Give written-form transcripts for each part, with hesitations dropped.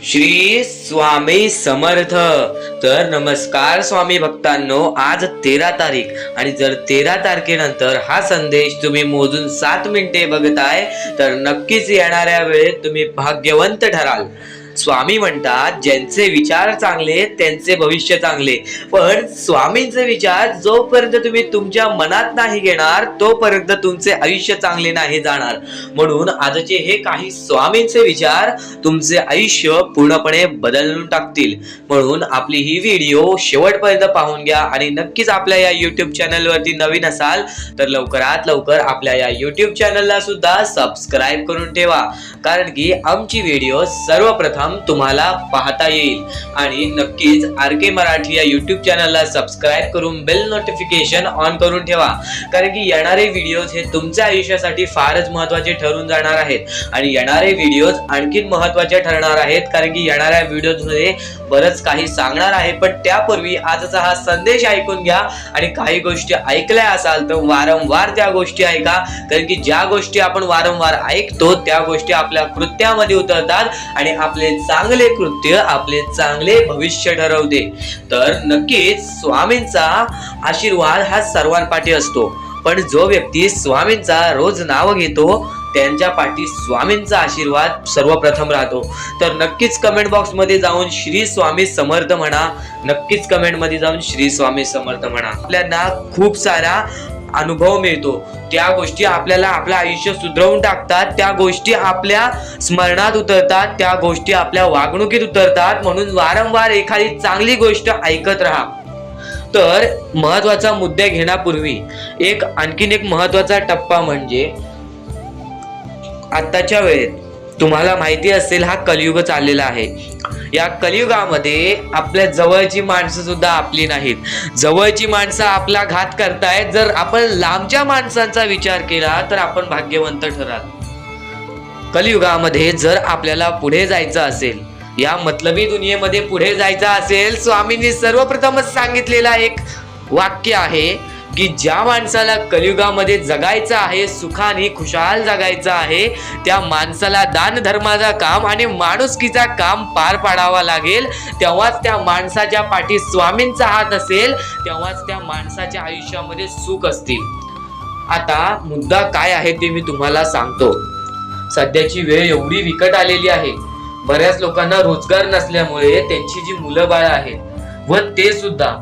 श्री स्वामी समर्थ। तर नमस्कार स्वामी भक्तांनो, आज 13 तारीख आणि जर 13 तारखेनंतर हा संदेश तुम्ही मोजून 7 मिनिटे बघताय तर नक्कीच येणाऱ्या वेळेत तुम्ही भाग्यवंत ठराल। स्वामी म्हणतात, ज्यांचे विचार चांगले त्यांचे भविष्य चांगले, पण स्वामींचे विचार जोपर्यंत तुम्ही तुमच्या मनात नाही घेणार तोपर्यंत तुमचे आयुष्य चांगले नाही जाणार। म्हणून आजचे हे काही स्वामींचे विचार तुमचे आयुष्य पूर्णपणे बदलून टाकतील। म्हणून आपली ही व्हिडिओ शेवटपर्यंत पाहून घ्या आणि नक्कीच आपल्या या YouTube चॅनलवरती नवीन असाल तर लवकरात लवकर आपल्या या YouTube चॅनलला सुद्धा सबस्क्राइब करून ठेवा, कारण की आमची व्हिडिओ सर्वप्रथम तुम्हाला पाहता येईल। आणि नक्कीच RK मराठी या YouTube चॅनलला सबस्क्राइब करून बेल नोटिफिकेशन ऑन करून ठेवा, कारण की येणारे व्हिडिओज हे तुमच्या आयुष्यासाठी फारच महत्त्वाचे ठरून जाणार आहेत आणि येणारे व्हिडिओज आणखीन महत्त्वाचे ठरणार आहेत, कारण की येणाऱ्या व्हिडिओज मध्ये बरंच काही सांगणार आहे। पण त्यापूर्वी आजचा हा संदेश ऐकून घ्या आणि काही गोष्टी ऐकल्या असाल तर वारंवार त्या गोष्टी ऐका, कारण की ज्या गोष्टी आपण वारंवार ऐकतो त्या गोष्टी आपल्या कृत्यामध्ये उतरतात आणि आपले चांगले कृत्य आपले चांगले भविष्य ठरवते। तर नक्कीच स्वामींचा आशीर्वाद हा सर्वांपाठी असतो, पण जो व्यक्ती स्वामींचा रोज नाव घेतो त्यांच्या पाठी स्वामींचा आशीर्वाद सर्वप्रथम राहतो। तर नक्कीच कमेंट बॉक्स मध्ये जाऊन श्री स्वामी समर्थ म्हणा, नक्कीच कमेंट मध्ये जाऊन श्री स्वामी समर्थ म्हणा। आपल्याला खूप सारा अनुभव मिळतो, त्या गोष्टी आपल्याला आपलं आयुष्य सुधरवून टाकतात, त्या गोष्टी आपल्या स्मरणात उतरतात, त्या गोष्टी आपल्या वागणुकीत उतरतात। म्हणून वारंवार एखादी चांगली गोष्ट ऐकत राहा। तर महत्वाचा मुद्दे घेण्यापूर्वी आणखीन एक महत्वाचा टप्पा म्हणजे आताच्या वेळेत तुम्हाला माहिती असेल हा कलियुग चाललेला आहे। या कलियुगामध्ये आपल्या जवळची माणसं सुद्धा आपली नाहीत, जवळची माणसं आपला घात करतायत। जर आपण लांबच्या माणसांचा विचार केला तर आपण भाग्यवंत ठराल। कलियुगामध्ये जर आपल्याला पुढे जायचं असेल, या मतलबी दुनियेमध्ये पुढे जायचं असेल, स्वामींनी सर्वप्रथमच सांगितलेला एक वाक्य आहे की ज्या माणसाला कलियुगामध्ये जगायचं आहे, सुखाने खुशाल जगायचं आहे, त्या माणसाला दान धर्माचा काम आणि माणुसकीचा काम पार पाडावा लागेल। तेव्हाच त्या माणसाच्या पाठी स्वामींचा हात असेल, तेव्हाच त्या माणसाच्या आयुष्यामध्ये सुख असतील। आता मुद्दा काय आहे ते मी तुम्हाला सांगतो। सध्याची वेळ एवढी विकट आलेली आहे, बऱ्याच लोकांना रोजगार नसल्यामुळे त्यांची जी मुलं बाळ आहेत व ते सुद्धा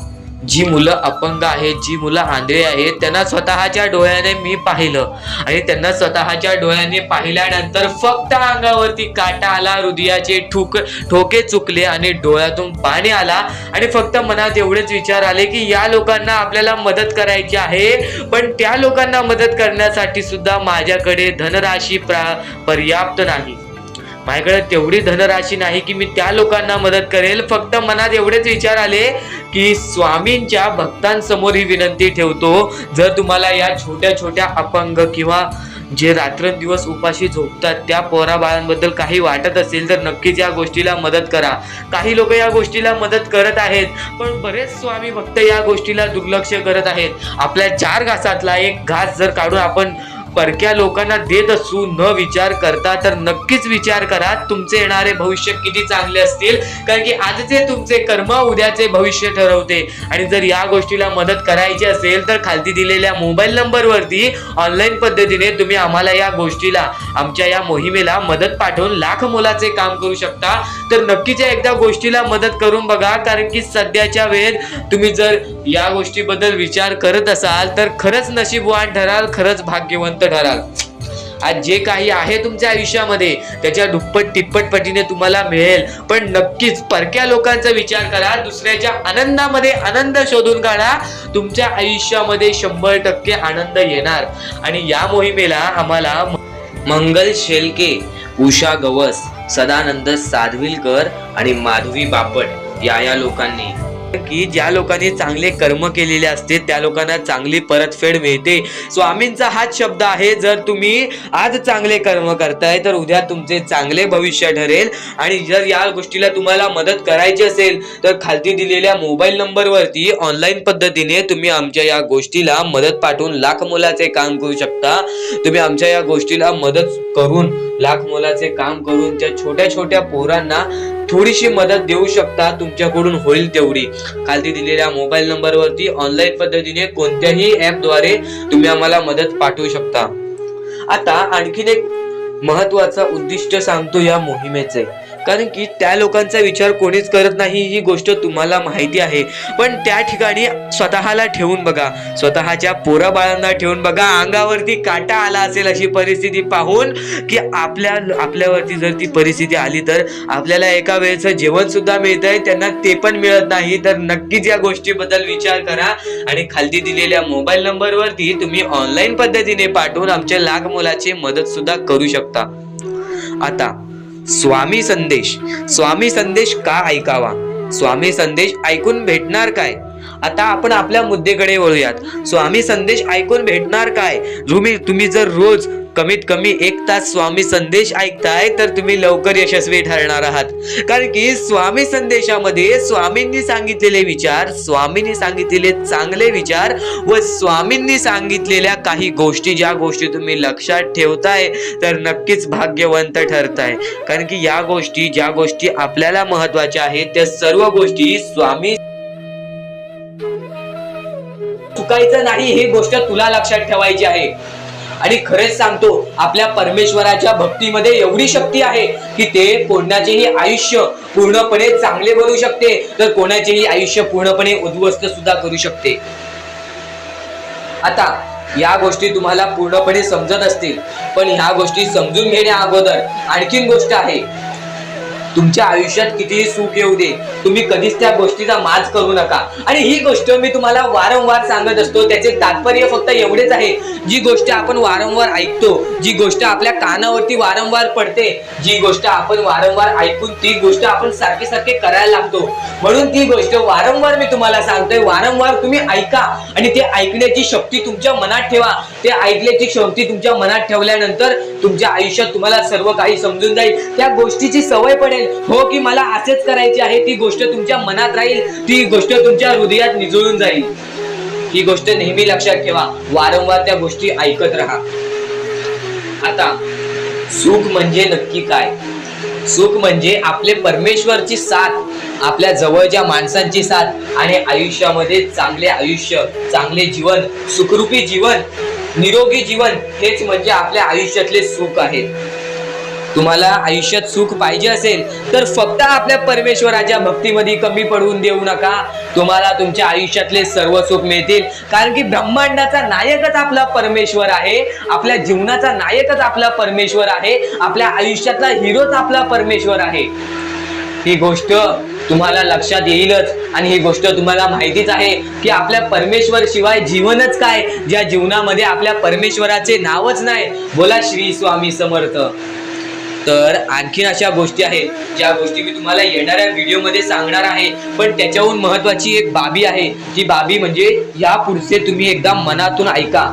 जी मुलं अपंग आहेत, जी मुलं आंधळे आहेत, त्यांना स्वतःच्या डोळ्याने मी पाहिलं आणि त्यांना स्वतःच्या डोळ्याने पाहिल्यानंतर फक्त अंगावरती काटा आला, हृदयाचे ठोके चुकले आणि डोळ्यातून पाणी आला आणि फक्त मनात एवढेच विचार आले की या लोकांना आपल्याला मदत करायची आहे, पण त्या लोकांना मदत करण्यासाठी सुद्धा माझ्याकडे धनराशी पर्याप्त नाही, माझ्याकडे तेवढी धनराशी नाही की मी त्या लोकांना मदत करेल। फक्त मनात एवढेच विचार आले की स्वामींच्या भक्तांसमोर ही विनंती ठेवतो, जर तुम्हाला या छोट्या छोट्या अपंग किंवा जे रात्रंदिवस उपाशी झोपतात त्या पोरा बाळांबद्दल काही वाटत असेल तर नक्कीच या गोष्टीला मदत करा। काही लोक या गोष्टीला मदत करत आहेत, पण बरेच स्वामी भक्त या गोष्टीला दुर्लक्ष करत आहेत। आपल्या 4 घासातला एक घास जर काढून आपण परक्या लोकांना देत असू न विचार करता, तर नक्कीच विचार करा तुमचे येणारे भविष्य किती चांगले असतील, कारण की आजचे तुमचे कर्म उद्याचे भविष्य ठरवते। आणि जर या गोष्टीला मदत करायची असेल तर खालती दिलेल्या मोबाईल नंबरवरती ऑनलाईन पद्धतीने तुम्ही आम्हाला या गोष्टीला, आमच्या या मोहिमेला मदत पाठवून लाख मोलाचे काम करू शकता। तर नक्कीच एकदा गोष्टीला मदत करून बघा, कारण की सध्याच्या वेळेत तुम्ही जर या गोष्टीबद्दल विचार करत असाल तर खरंच नशीबवान ठराल, खरंच भाग्यवंत ठराल। आज जे काही आहे तुमच्या आयुष्यामध्ये त्याच्या दुप्पट तिप्पट पटीने तुम्हाला मिळेल, पण नक्कीच परक्या लोकांचा विचार करा, दुसऱ्याच्या आनंदामध्ये आनंद शोधून काढा, तुमच्या आयुष्यामध्ये 100% आनंद येणार। आणि या मोहिमेला आम्हाला मंगल शेलके, उषा गवस, सदानंद साधविलकर आणि माधवी बापट या लोकांनी, की ज्या लोकांनी चांगले कर्म केलेले असते त्या लोकांना चांगली परतफेड मिळते। स्वामींचा हाच शब्द आहे, जर तुम्ही आज चांगले कर्म करताय तर उद्या तुमचे चांगले भविष्य ठरेल। आणि जर या गोष्टीला तुम्हाला मदत करायची असेल तर खालती दिलेल्या मोबाईल नंबरवरती ऑनलाईन पद्धतीने तुम्ही आमच्या या गोष्टीला मदत पाठवून लाख मोलाचे काम करू शकता। तुम्ही आमच्या या गोष्टीला मदत करून लाख मोलाचे काम करून त्या छोट्या छोट्या पोरांना थोडीशी मदत देऊ शकता, तुमच्याकडून होईल तेवढी. खाली दिलेल्या मोबाईल नंबरवरती ऑनलाईन पद्धतीने कोणत्याही ऍपद्वारे तुम्ही आम्हाला मदत पाठवू शकता. आता आणखीन एक महत्वाचा उद्दिष्ट सांगतो या मोहिमेचे, कारण की त्या लोकांचा विचार कोणीच करत नाही, ही गोष्ट तुम्हाला माहिती आहे. पण त्या ठिकाणी स्वतःला ठेवून बघा, स्वतःच्या पोराबाळांना ठेवून बघा, अंगावरती काटा आला असेल अशी परिस्थिती पाहून, की आपल्यावरती जर ती परिस्थिती आली तर आपल्याला एका वेळेचं जेवण सुद्धा मिळत आहे, त्यांना ते पण मिळत नाही. तर नक्कीच या गोष्टीबद्दल विचार करा आणि खाली दिलेल्या मोबाईल नंबरवरती तुम्ही ऑनलाईन पद्धतीने पाठवून आमच्या लाख मुलाची मदत सुद्धा करू शकता. आता स्वामी संदेश का ऐकावा, स्वामी संदेश ऐकून भेटणार काय? आता आपण आपल्या मुद्द्याकडे वळूयात. स्वामी संदेश ऐकून भेटणार काय? तुम्ही जर रोज कमीत कमी 1 तास स्वामी संदेश ऐकताय तर तुम्ही लवकर यशस्वी ठरणार आहात. कारण की स्वामी संदेशामध्ये स्वामींनी सांगितलेले विचार, स्वामींनी सांगितलेले चांगले विचार व स्वामींनी सांगितलेल्या काही गोष्टी, ज्या गोष्टी तुम्ही लक्षात ठेवताय तर नक्कीच भाग्यवंत ठरताय. कारण की या गोष्टी, ज्या गोष्टी आपल्याला महत्वाच्या आहेत, त्या सर्व गोष्टी स्वामी चुकायचं नाही, ही गोष्ट तुला लक्षात ठेवायची आहे. आणि खरेच सांगतो, आपल्या परमेश्वराच्या भक्तीमध्ये एवढी शक्ती आहे की ते कोणाचेही आयुष्य पूर्णपणे चांगले बनवू शकते, तर कोणाचेही आयुष्य पूर्णपणे उद्ध्वस्त सुद्धा करू शकते. आता या गोष्टी तुम्हाला पूर्णपणे समजत असतील, पण ह्या गोष्टी समजून घेण्या अगोदर आणखीन गोष्ट आहे. तुमच्या आयुष्यात कितीही सुख येऊ दे, तुम्ही कधीच त्या गोष्टीचा माज करू नका. आणि ही गोष्ट मी तुम्हाला वारंवार सांगत असतो, त्याचे तात्पर्य फक्त एवढेच आहे, जी गोष्ट आपण वारंवार ऐकतो, जी गोष्ट आपल्या कानावरती वारंवार पडते, जी गोष्ट आपण वारंवार ऐकून ती गोष्ट आपण सारखे करायला लागतो, म्हणून ती गोष्ट वारंवार मी तुम्हाला सांगतोय. वारंवार तुम्ही ऐका आणि ते ऐकण्याची शक्ती तुमच्या मनात ठेवा. ते ऐकण्याची शक्ती तुमच्या मनात ठेवल्यानंतर तुमच्या आयुष्यात तुम्हाला सर्व काही समजून जाईल. त्या गोष्टीची सवय पडेल, हो की मला असेच करायचे आहे, ती गोष्ट तुमच्या मनात राहील, ती गोष्ट तुमच्या हृदयात निजळून जाईल. ही गोष्ट नेहमी लक्षात ठेवा, वारंवार त्या गोष्टी ऐकत राहा. आता सुख म्हणजे नक्की काय? सुख म्हणजे आपले परमेश्वरची साथ, आपल्या जवळच्या माणसांची साथ आणि आयुष्यामध्ये चांगले आयुष्य, चांगले जीवन, सुखरूपी जीवन, निरोगी जीवन, हेच म्हणजे आपल्या आयुष्यातले सुख आहे. तुम्हाला आयुष्यात सुख पाहिजे असेल तर फक्त आपल्या परमेश्वराच्या भक्तीमध्ये कमी पडून देऊ नका, तुम्हाला तुमच्या आयुष्यातले सर्व सुख मिळतील. कारण की ब्रह्मांडाचा नायकच आपला परमेश्वर आहे, आपल्या जीवनाचा नायकच आपला परमेश्वर आहे, आपल्या आयुष्यातला हिरोच आपला परमेश्वर आहे. ही गोष्ट तुम्हाला लक्षात येईलच आणि ही गोष्ट तुम्हाला माहितीच आहे की आपल्या परमेश्वर शिवाय जीवनच काय, ज्या जीवनामध्ये आपल्या परमेश्वराचे नावच नाही. बोला श्री स्वामी समर्थ. तर आणखीन अशा गोष्टी आहेत, ज्या गोष्टी मी तुम्हाला येणाऱ्या व्हिडिओमध्ये सांगणार आहे. पण त्याच्याहून महत्वाची एक बाबी आहे, ती बाबी म्हणजे या पुढचे तुम्ही एकदा मनातून ऐका.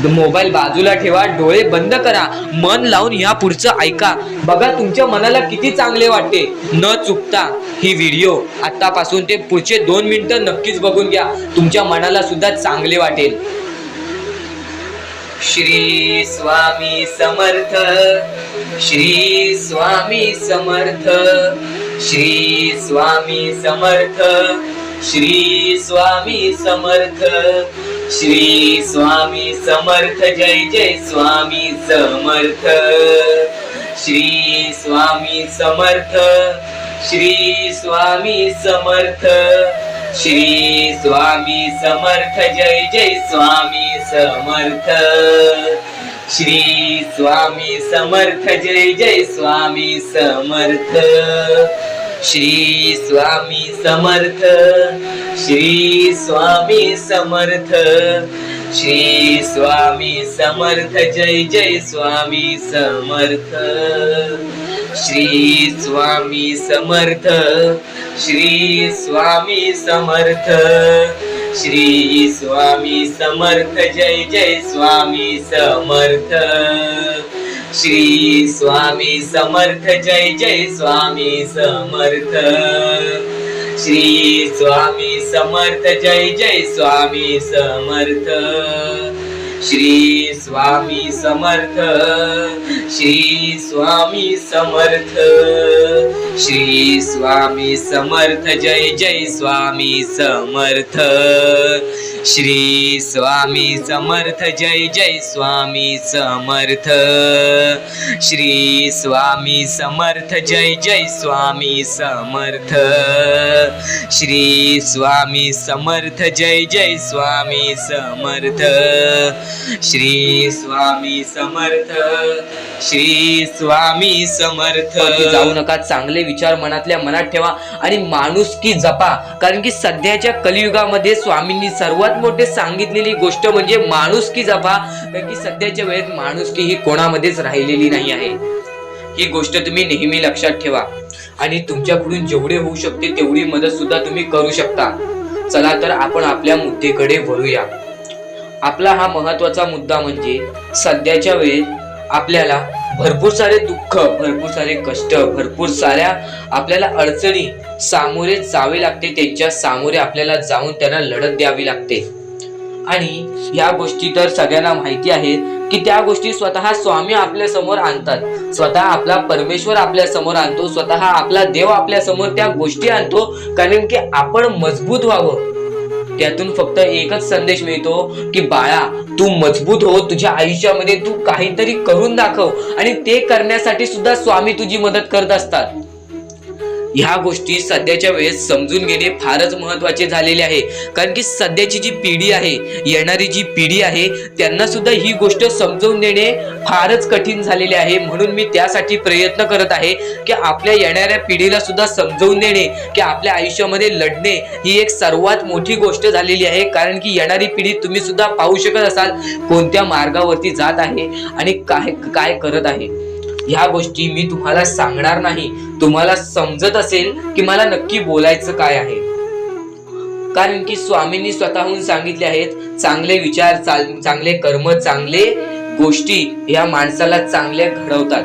मोबाईल बाजूला ठेवा, डोळे बंद करा, मन लावून या पुढचं ऐका. बघा तुमच्या मनाला किती चांगले वाटते. न चुकता ही व्हिडिओ आतापासून ते पुढचे 2 मिनिटं नक्कीच बघून घ्या, तुमच्या मनाला सुद्धा चांगले वाटेल. श्री स्वामी समर्थ, श्री स्वामी समर्थ, श्री स्वामी समर्थ, श्री स्वामी समर्थ, श्री स्वामी समर्थ. जय जय स्वामी समर्थ. श्री स्वामी समर्थ, श्री स्वामी समर्थ, श्री स्वामी समर्थ. जय जय स्वामी समर्थ. श्री स्वामी समर्थ. जय जय स्वामी समर्थ. श्री स्वामी समर्थ. श्री स्वामी समर्थ. श्री स्वामी समर्थ. जय जय स्वामी समर्थ. श्री स्वामी समर्थ. श्री स्वामी समर्थ. श्री स्वामी समर्थ. जय जय स्वामी समर्थ. श्री स्वामी समर्थ. जय जय स्वामी समर्थ. श्री स्वामी समर्थ. जय जय स्वामी समर्थ. श्री स्वामी समर्थ, श्री स्वामी समर्थ, श्री स्वामी समर्थ, जय जय स्वामी समर्थ, श्री स्वामी समर्थ, जय जय स्वामी समर्थ, श्री स्वामी समर्थ, जय जय स्वामी समर्थ, श्री स्वामी समर्थ, जय जय स्वामी समर्थ, श्री स्वामी समर्थ, श्री स्वामी समर्थ. जाऊ नका, चांगले विचार मनातल्या मनात ठेवा आणि माणुसकी जपा, कारण की सध्याच्या कलियुगामध्ये स्वामींनी सर्वात मोठे सांगितलेली गोष्ट म्हणजे माणुसकी जपा, कारण की सध्याच्या वेळेत माणुसकी ही कोणामध्येच राहिलेली नाही आहे. ही गोष्ट तुम्ही नेहमी लक्षात ठेवा आणि तुमच्याकडून जेवढे होऊ शकते तेवढी मदत सुद्धा तुम्ही करू शकता. चला तर आपण आपल्या मुद्द्याकडे वळूया. आपला हा महत्वाचा मुद्दा म्हणजे सध्याच्या वेळेत आपल्याला भरपूर सारे दुःख, भरपूर सारे कष्ट, भरपूर साऱ्या आपल्याला अडचणी सामोरे जावे लागते. त्यांच्या सामोरे आपल्याला जाऊन त्यांना लढत द्यावी लागते आणि या गोष्टी तर सगळ्यांना माहिती आहेत की त्या गोष्टी स्वतः स्वामी आपल्या समोर आणतात, स्वतः आपला परमेश्वर आपल्या समोर आणतो, स्वतः आपला देव आपल्या समोर त्या गोष्टी आणतो, कारण की आपण मजबूत व्हावं. त्यातून फक्त एकच संदेश मिळतो की बाळा, तू मजबूत हो, तुझ्या आयुष्यामध्ये तू काहीतरी करून दाखव आणि ते करण्यासाठी सुद्धा स्वामी तुझी मदत करत असतात. ह्या गोष्टी सध्याच्या वेळेस समजून घेणे फारच महत्वाचे झालेले आहे, कारण की सध्याची जी पिढी आहे, येणारी जी पिढी आहे, त्यांना सुद्धा ही गोष्ट समजून देणे फारच कठीण झालेले आहे. म्हणून मी त्यासाठी प्रयत्न करत आहे की आपल्या येणाऱ्या पिढीला सुद्धा समजून देणे की आपल्या आयुष्यामध्ये लढणे ही एक सर्वात मोठी गोष्ट झालेली आहे, कारण की येणारी पिढी तुम्ही सुद्धा पाहू शकत असाल कोणत्या मार्गावरती जात आहे आणि काय काय करत आहे. ह्या गोष्टी मी तुम्हाला सांगणार नाही, तुम्हाला समजत असेल की मला नक्की बोलायचं काय आहे, कारण की स्वामींनी स्वतःहून सांगितले आहेत, चांगले विचार, चांगले कर्म, चांगले गोष्टी या माणसाला चांगले घडवतात.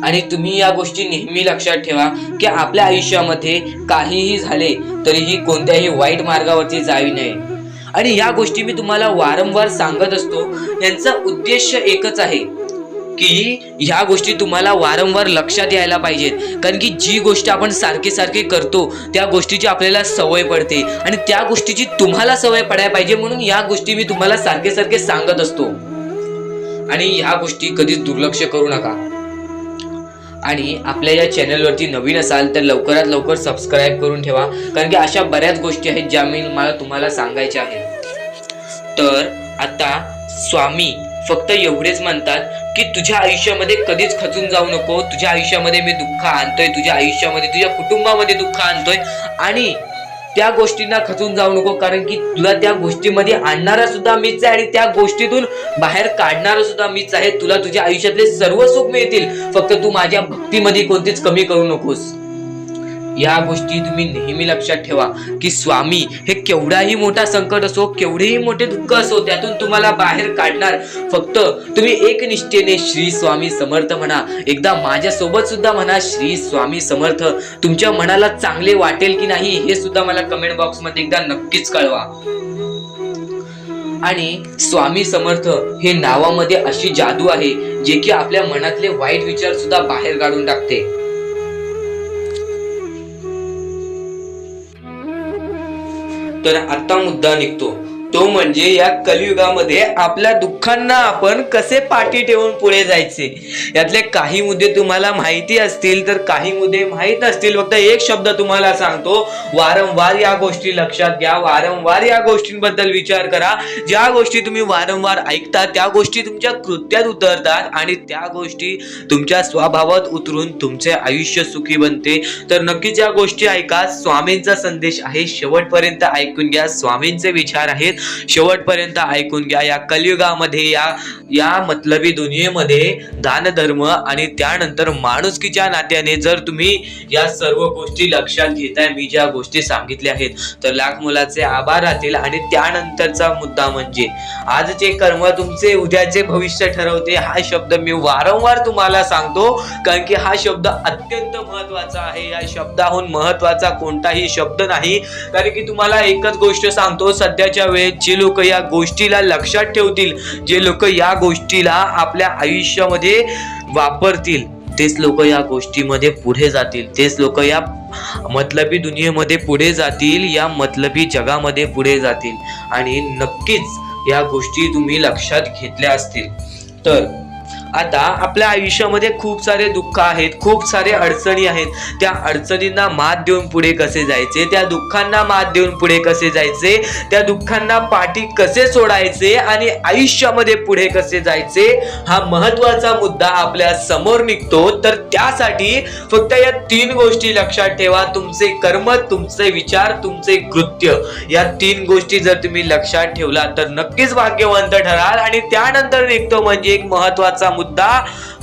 आणि तुम्ही या गोष्टी नेहमी लक्षात ठेवा की आपल्या आयुष्यामध्ये काहीही झाले तरीही कोणत्याही वाईट मार्गावरती जावी नये. आणि या गोष्टी मी तुम्हाला वारंवार सांगत असतो, यांचा उद्देश एकच आहे की ह्या गोष्टी तुम्हाला वारंवार लक्षात यायला पाहिजेत, कारण की जी गोष्ट आपण सारखे सारखे करतो त्या गोष्टीची आपल्याला सवय पडते आणि त्या गोष्टीची तुम्हाला सवय पडायला पाहिजे, म्हणून या गोष्टी मी तुम्हाला सारखे सारखे सांगत असतो. आणि ह्या गोष्टी कधीच दुर्लक्ष करू नका. आणि आपल्या या चॅनलवरती नवीन असाल तर लवकरात लवकर सबस्क्राईब करून ठेवा, कारण की अशा बऱ्याच गोष्टी आहेत ज्या मी मला तुम्हाला सांगायच्या आहेत. तर आता स्वामी फक्त एवढेच म्हणतात की तुझ्या आयुष्यामध्ये कधीच खचून जाऊ नको, तुझ्या आयुष्यामध्ये मी दुःख आणतोय, तुझ्या आयुष्यामध्ये, तुझ्या कुटुंबामध्ये दुःख आणतोय आणि त्या गोष्टींना खचून जाऊ नको, कारण की तुला त्या गोष्टीमध्ये आणणारा सुद्धा मीच आहे आणि त्या गोष्टीतून बाहेर काढणारा सुद्धा मीच आहे. तुला तुझ्या आयुष्यातले सर्व सुख मिळतील, फक्त तू माझ्या भक्तीमध्ये कोणतीच कमी करू नकोस. या गोष्टी तुम्ही नेहमी लक्षात ठेवा की स्वामी हे केवढाही मोठा संकट असो, केवढेही मोठे दुःख असो, त्यातून तुम्हाला बाहेर काढणार. फक्त तुम्ही एक निष्ठेने श्री स्वामी समर्थ म्हणा, एकदा माझ्या सोबत सुद्धा म्हणा श्री स्वामी समर्थ. तुमच्या मनाला चांगले वाटेल की नाही हे सुद्धा मला कमेंट बॉक्स मध्ये एकदा नक्कीच कळवा. आणि स्वामी समर्थ हे नावामध्ये अशी जादू आहे जे की आपल्या मनातले वाईट विचार सुद्धा बाहेर काढून टाकते. तर आता मुद्दा निघतो तो म्हणजे या कलियुगामध्ये आपल्या दुःखांना आपण कसे पाठी ठेवून पुढे जायचे. यातले काही मुद्दे तुम्हाला माहिती असतील तर काही मुद्दे माहित असतील. फक्त एक शब्द तुम्हाला सांगतो, वारंवार या गोष्टी लक्षात घ्या, वारंवार या गोष्टींबद्दल विचार करा. ज्या गोष्टी तुम्ही वारंवार ऐकता त्या गोष्टी तुमच्या कृत्यात उतरतात आणि त्या गोष्टी तुमच्या स्वभावात उतरून तुमचे आयुष्य सुखी बनते. तर नक्कीच या गोष्टी ऐका. स्वामींचा संदेश आहे, शेवटपर्यंत ऐकून घ्या. स्वामींचे विचार आहेत, शेवटपर्यंत ऐकून घ्या. या कलियुगामध्ये या मतलबी दुनियेमध्ये दान धर्म आणि त्यानंतर माणुसकीच्या नात्याने जर तुम्ही या सर्व गोष्टी लक्षात घेताय, मी ज्या गोष्टी सांगितल्या आहेत, तर लाख मुलाचे आभार राहतील. आणि त्यानंतरचा मुद्दा म्हणजे आजचे कर्म तुमचे उद्याचे भविष्य ठरवते. हा शब्द मी वारंवार तुम्हाला सांगतो, कारण की हा शब्द अत्यंत महत्वाचा आहे. या शब्दाहून महत्वाचा कोणताही शब्द नाही. कारण की तुम्हाला एकच गोष्ट सांगतो, सध्याच्या वेळेस आहेत, जे लोक या गोष्टीला लक्षात ठेवतील, जे लोक या गोष्टीला आपल्या आयुष्यामध्ये वापरतील, तेच लोक या गोष्टीमध्ये पुढे जातील, तेच लोक या मतलबी दुनियेमध्ये पुढे जातील, या मतलबी जगामध्ये पुढे जातील. आणि नक्कीच या गोष्टी तुम्ही लक्षात घेतल्या असतील. तर आता आपल्या आयुष्यामध्ये खूप सारे दुःख आहेत, खूप सारे अडचणी आहेत. त्या अडचणींना मात देऊन पुढे कसे जायचे, त्या दुःखांना मात देऊन पुढे कसे जायचे, त्या दुःखांना पाठी कसे सोडायचे आणि आयुष्यामध्ये पुढे कसे जायचे, हा महत्वाचा मुद्दा आपल्या समोर निघतो. तर त्यासाठी फक्त या 3 गोष्टी लक्षात ठेवा. तुमचे कर्म, तुमचे विचार, तुमचे कृत्य, या 3 गोष्टी जर तुम्ही लक्षात ठेवला तर नक्कीच भाग्यवंत ठराल. आणि त्यानंतर निघतो म्हणजे एक महत्वाचा मुद्दा,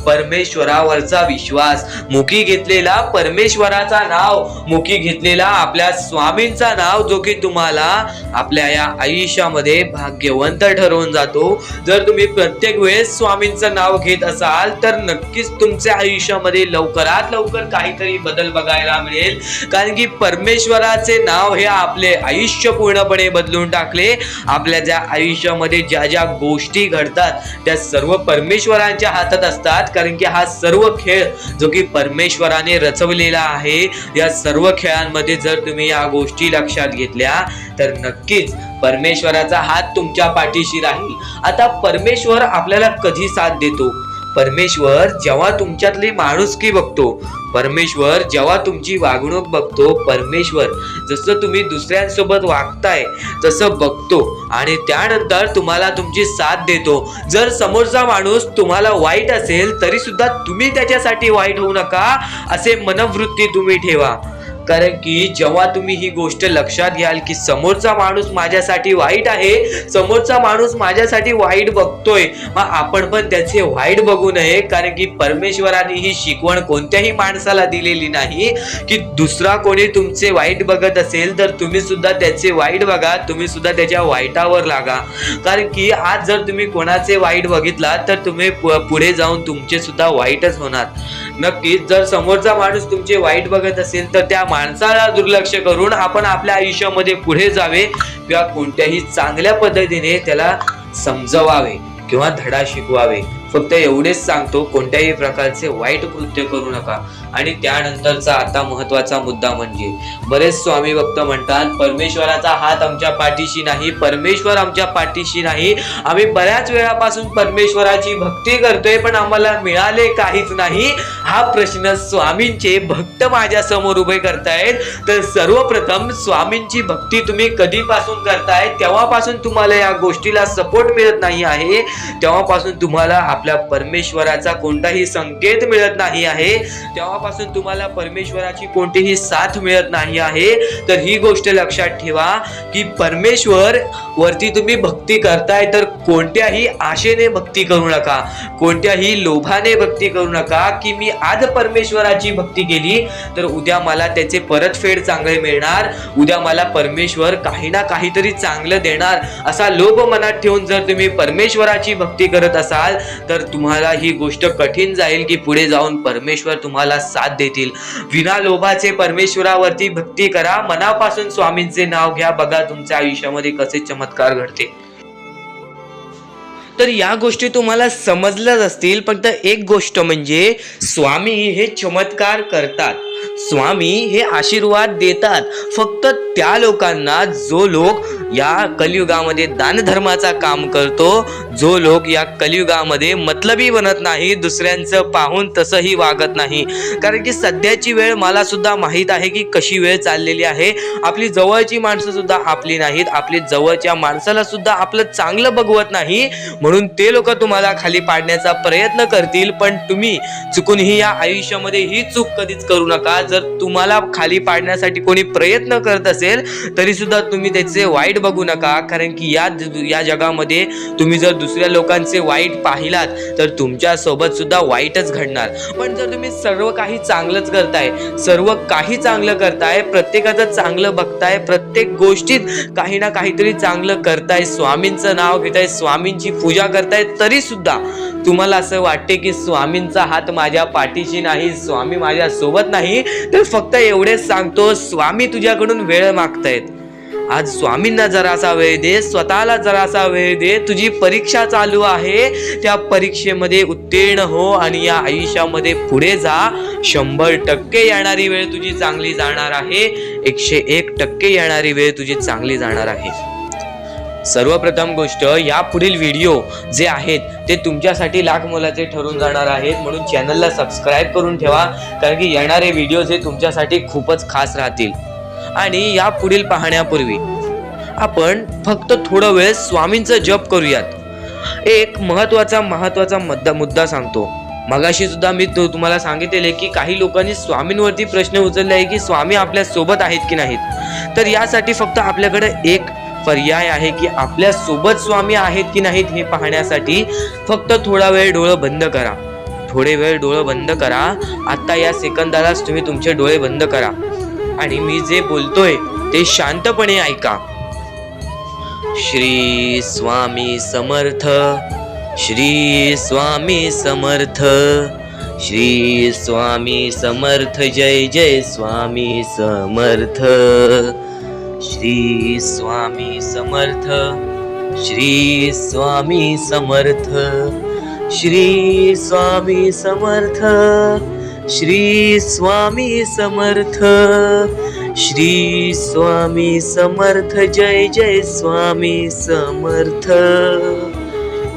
परमेश्वरावरचा विश्वास. मुखी घेतलेला परमेश्वराचा नाव, मुखी घेतलेला आपल्या स्वामींचा नाव, जो की तुम्हाला आपल्या या आयुष्यामध्ये भाग्यवंत ठरवून जातो. जर तुम्ही प्रत्येक वेळेस स्वामींचं नाव घेत असाल तर नक्कीच तुमच्या आयुष्यामध्ये लवकरात लवकर काहीतरी बदल बघायला मिळेल. कारण की परमेश्वराचे नाव हे आपले आयुष्य पूर्णपणे बदलून टाकले. आपल्या ज्या आयुष्यामध्ये ज्या ज्या गोष्टी घडतात त्या सर्व परमेश्वरांच्या हातात असतात. कारण की हा सर्व खेळ जो की परमेश्वराने रचवलेला आहे, या सर्व खेळांमध्ये जर तुम्ही या गोष्टी लक्षात घेतल्या तर नक्कीच परमेश्वराचा हात तुमच्या पाठीशी राहील. आता परमेश्वर आपल्याला कधी साथ देतो? परमेश्वर जेव्हा तुमच्यातली माणुसकी बघतो, परमेश्वर जेव्हा तुमची वागणूक बघतो, परमेश्वर जसं तुम्ही दुसऱ्यांसोबत वागताय तसं बघतो आणि त्यानंतर तुम्हाला तुमची साथ देतो. जर समोरचा माणूस तुम्हाला वाईट असेल तरी सुद्धा तुम्ही त्याच्यासाठी वाईट होऊ नका, असे मनोवृत्ती तुम्ही ठेवा. कारण की जेव्हा तुम्ही ही गोष्ट लक्षात घ्याल की समोरचा माणूस माझ्यासाठी वाईट आहे, समोरचा माणूस माझ्यासाठी वाईट बघतोय, मग आपण पण त्याचे वाईट बघू नये. कारण की परमेश्वराने ही शिकवण कोणत्याही माणसाला दिलेली नाही की दुसरा कोणी तुमचे वाईट बघत असेल तर तुम्ही सुद्धा त्याचे वाईट बघा, तुम्ही सुद्धा त्याच्या वाईटावर लागा. कारण की आज जर तुम्ही कोणाचे वाईट बघितला तर तुम्ही पुढे जाऊन तुमचे सुद्धा वाईटच होणार. नक्कीच जर समोरचा माणूस तुमचे वाईट बघत असेल तर त्या माणसाला दुर्लक्ष करून आपण आपल्या आयुष्यामध्ये पुढे जावे किंवा कोणत्याही चांगल्या पद्धतीने त्याला समजवावे किंवा धडा शिकवावे. फक्त एवढेच सांगतो, कोणत्याही प्रकारचे वाईट कृत्य करू नका. आणि त्यानंतरचा आता महत्वाचा मुद्दा म्हणजे बरेच स्वामी भक्त म्हणतात परमेश्वराचा हात आमच्या पाठीशी नाही, परमेश्वर आमच्या पाठीशी नाही. आम्ही बऱ्याच वेळापासून परमेश्वराची भक्ती करतोय पण आम्हाला मिळाले काहीच नाही. हा प्रश्न स्वामींचे भक्त माझ्या समोर उभे करतायत. तर सर्वप्रथम स्वामींची भक्ती तुम्ही कधीपासून करताय, तेव्हापासून तुम्हाला या गोष्टीला सपोर्ट मिळत नाही आहे, तेव्हापासून तुम्हाला आपल्या परमेश्वराचा कोणताही संकेत मिळत नाही आहे, तेव्हापासून तुम्हाला परमेश्वराची कोणतीही साथ मिळत नाही आहे. तर ही गोष्ट लक्षात ठेवा की परमेश्वर वरती तुम्ही भक्ती करताय तर कोणत्याही आशेने भक्ती करू नका, कोणत्याही लोभाने भक्ती करू नका की मी आज परमेश्वराची भक्ती केली तर उद्या मला त्याचे परतफेड चांगले मिळणार, उद्या मला परमेश्वर काही ना काहीतरी चांगलं देणार, असा लोभ मनात ठेवून जर तुम्ही परमेश्वराची भक्ती करत असाल तर तुम्हाला ही गोष्ट कठीण जाईल की पुढे जाऊन परमेश्वर तुम्हाला साथ देतील. विना लोभाचे परमेश्वरावरती भक्ती करा, मनापासून स्वामींचे नाव घ्या, बघा तुमच्या आयुष्यामध्ये कसे चमत्कार घडते. तर या गोष्टी तुम्हाला समजल्याच असतील. फक्त एक गोष्ट म्हणजे स्वामी हे चमत्कार करतात, स्वामी हे आशीर्वाद देतात फक्त त्या लोकांना जो लोक या कलियुगामध्ये दानधर्माचा काम करतो, जो लोक या कलियुगामध्ये मतलबी बनत नाही, दुसऱ्यांचं पाहून तसंही वागत नाही. कारण की सध्याची वेळ मला सुद्धा माहीत आहे की कशी वेळ चाललेली आहे. आपली जवळची माणसं सुद्धा आपली नाहीत, आपली जवळच्या माणसाला सुद्धा आपलं चांगलं बघवत नाही, म्हणून ते लोक तुम्हाला खाली पाडण्याचा प्रयत्न करतील. पण तुम्ही चुकूनही या आयुष्यामध्ये ही चूक कधीच करू नका. जर तुम्हाला खाली पाडण्यासाठी कोणी प्रयत्न करत असेल तरी सुद्धा तुम्ही त्याचे वाईट बघू नका. कारण की या जगामध्ये तुम्ही जर दुसऱ्या लोकांचे वाईट पाहिलात तर तुमच्या सोबत सुद्धा वाईटच घडणार. पण जर तुम्ही सर्व काही चांगलंच करताय, सर्व काही चांगलं करताय, प्रत्येकाचं चांगलं बघताय, प्रत्येक गोष्टीत काही ना काहीतरी चांगलं करताय, स्वामींचं नाव घेताय, स्वामींची पूजा करताय, तरी सुद्धा तुम्हाला असं वाटते की स्वामींचा हात माझ्या पाठीशी नाही, स्वामी माझ्या सोबत नाही, तर फक्त एवढेच सांगतो, स्वामी तुझ्याकडून वेळ मागतायत. आज स्वामींना जरासा वेळ दे, स्वतःला जरासा वेळ दे. तुझी परीक्षा चालू आहे, त्या परीक्षेमध्ये उत्तीर्ण हो आणि या आयुष्यामध्ये पुढे जा. 100% येणारी वेळ तुझी चांगली जाणार आहे. 101% येणारी वेळ तुझी चांगली जाणार आहे. सर्वप्रथम गोष्ट, या पुढील व्हिडिओ जे आहेत ते तुमच्यासाठी लाख मोलाचे ठरून जाणार आहेत. म्हणून चॅनलला सबस्क्राईब करून ठेवा, कारण की येणारे व्हिडिओ हे तुमच्यासाठी खूपच खास राहतील. आणि या पुढील पाहण्यापूर्वी आपण फक्त थोडा वेळ स्वामींचा जप करूयात. एक महत्वाचा मुद्दा सांगतो. मगाशी सुद्धा मी तुम्हाला सांगितले की काही लोकांनी स्वामींवरती प्रश्न उचलले आहे की स्वामी आपल्या सोबत आहेत की नाहीत. तर यासाठी फक्त आपल्याकडे एक पर्याय आहे की आपल्या सोबत स्वामी आहेत की नाहीत हे पाहण्यासाठी फक्त थोडा वेळ डोळे बंद करा. थोडे वेळ डोळे बंद करा. आता या सेकंदालाच तुम्ही तुमचे डोळे बंद करा आणि मी जे बोलतोय ते शांतपणे ऐका. श्री स्वामी समर्थ, श्री स्वामी समर्थ, श्री स्वामी समर्थ, जय जय स्वामी समर्थ. श्री स्वामी समर्थ, श्री स्वामी समर्थ, श्री स्वामी समर्थ, श्री स्वामी समर्थ, श्री स्वामी समर्थ, जय जय स्वामी समर्थ.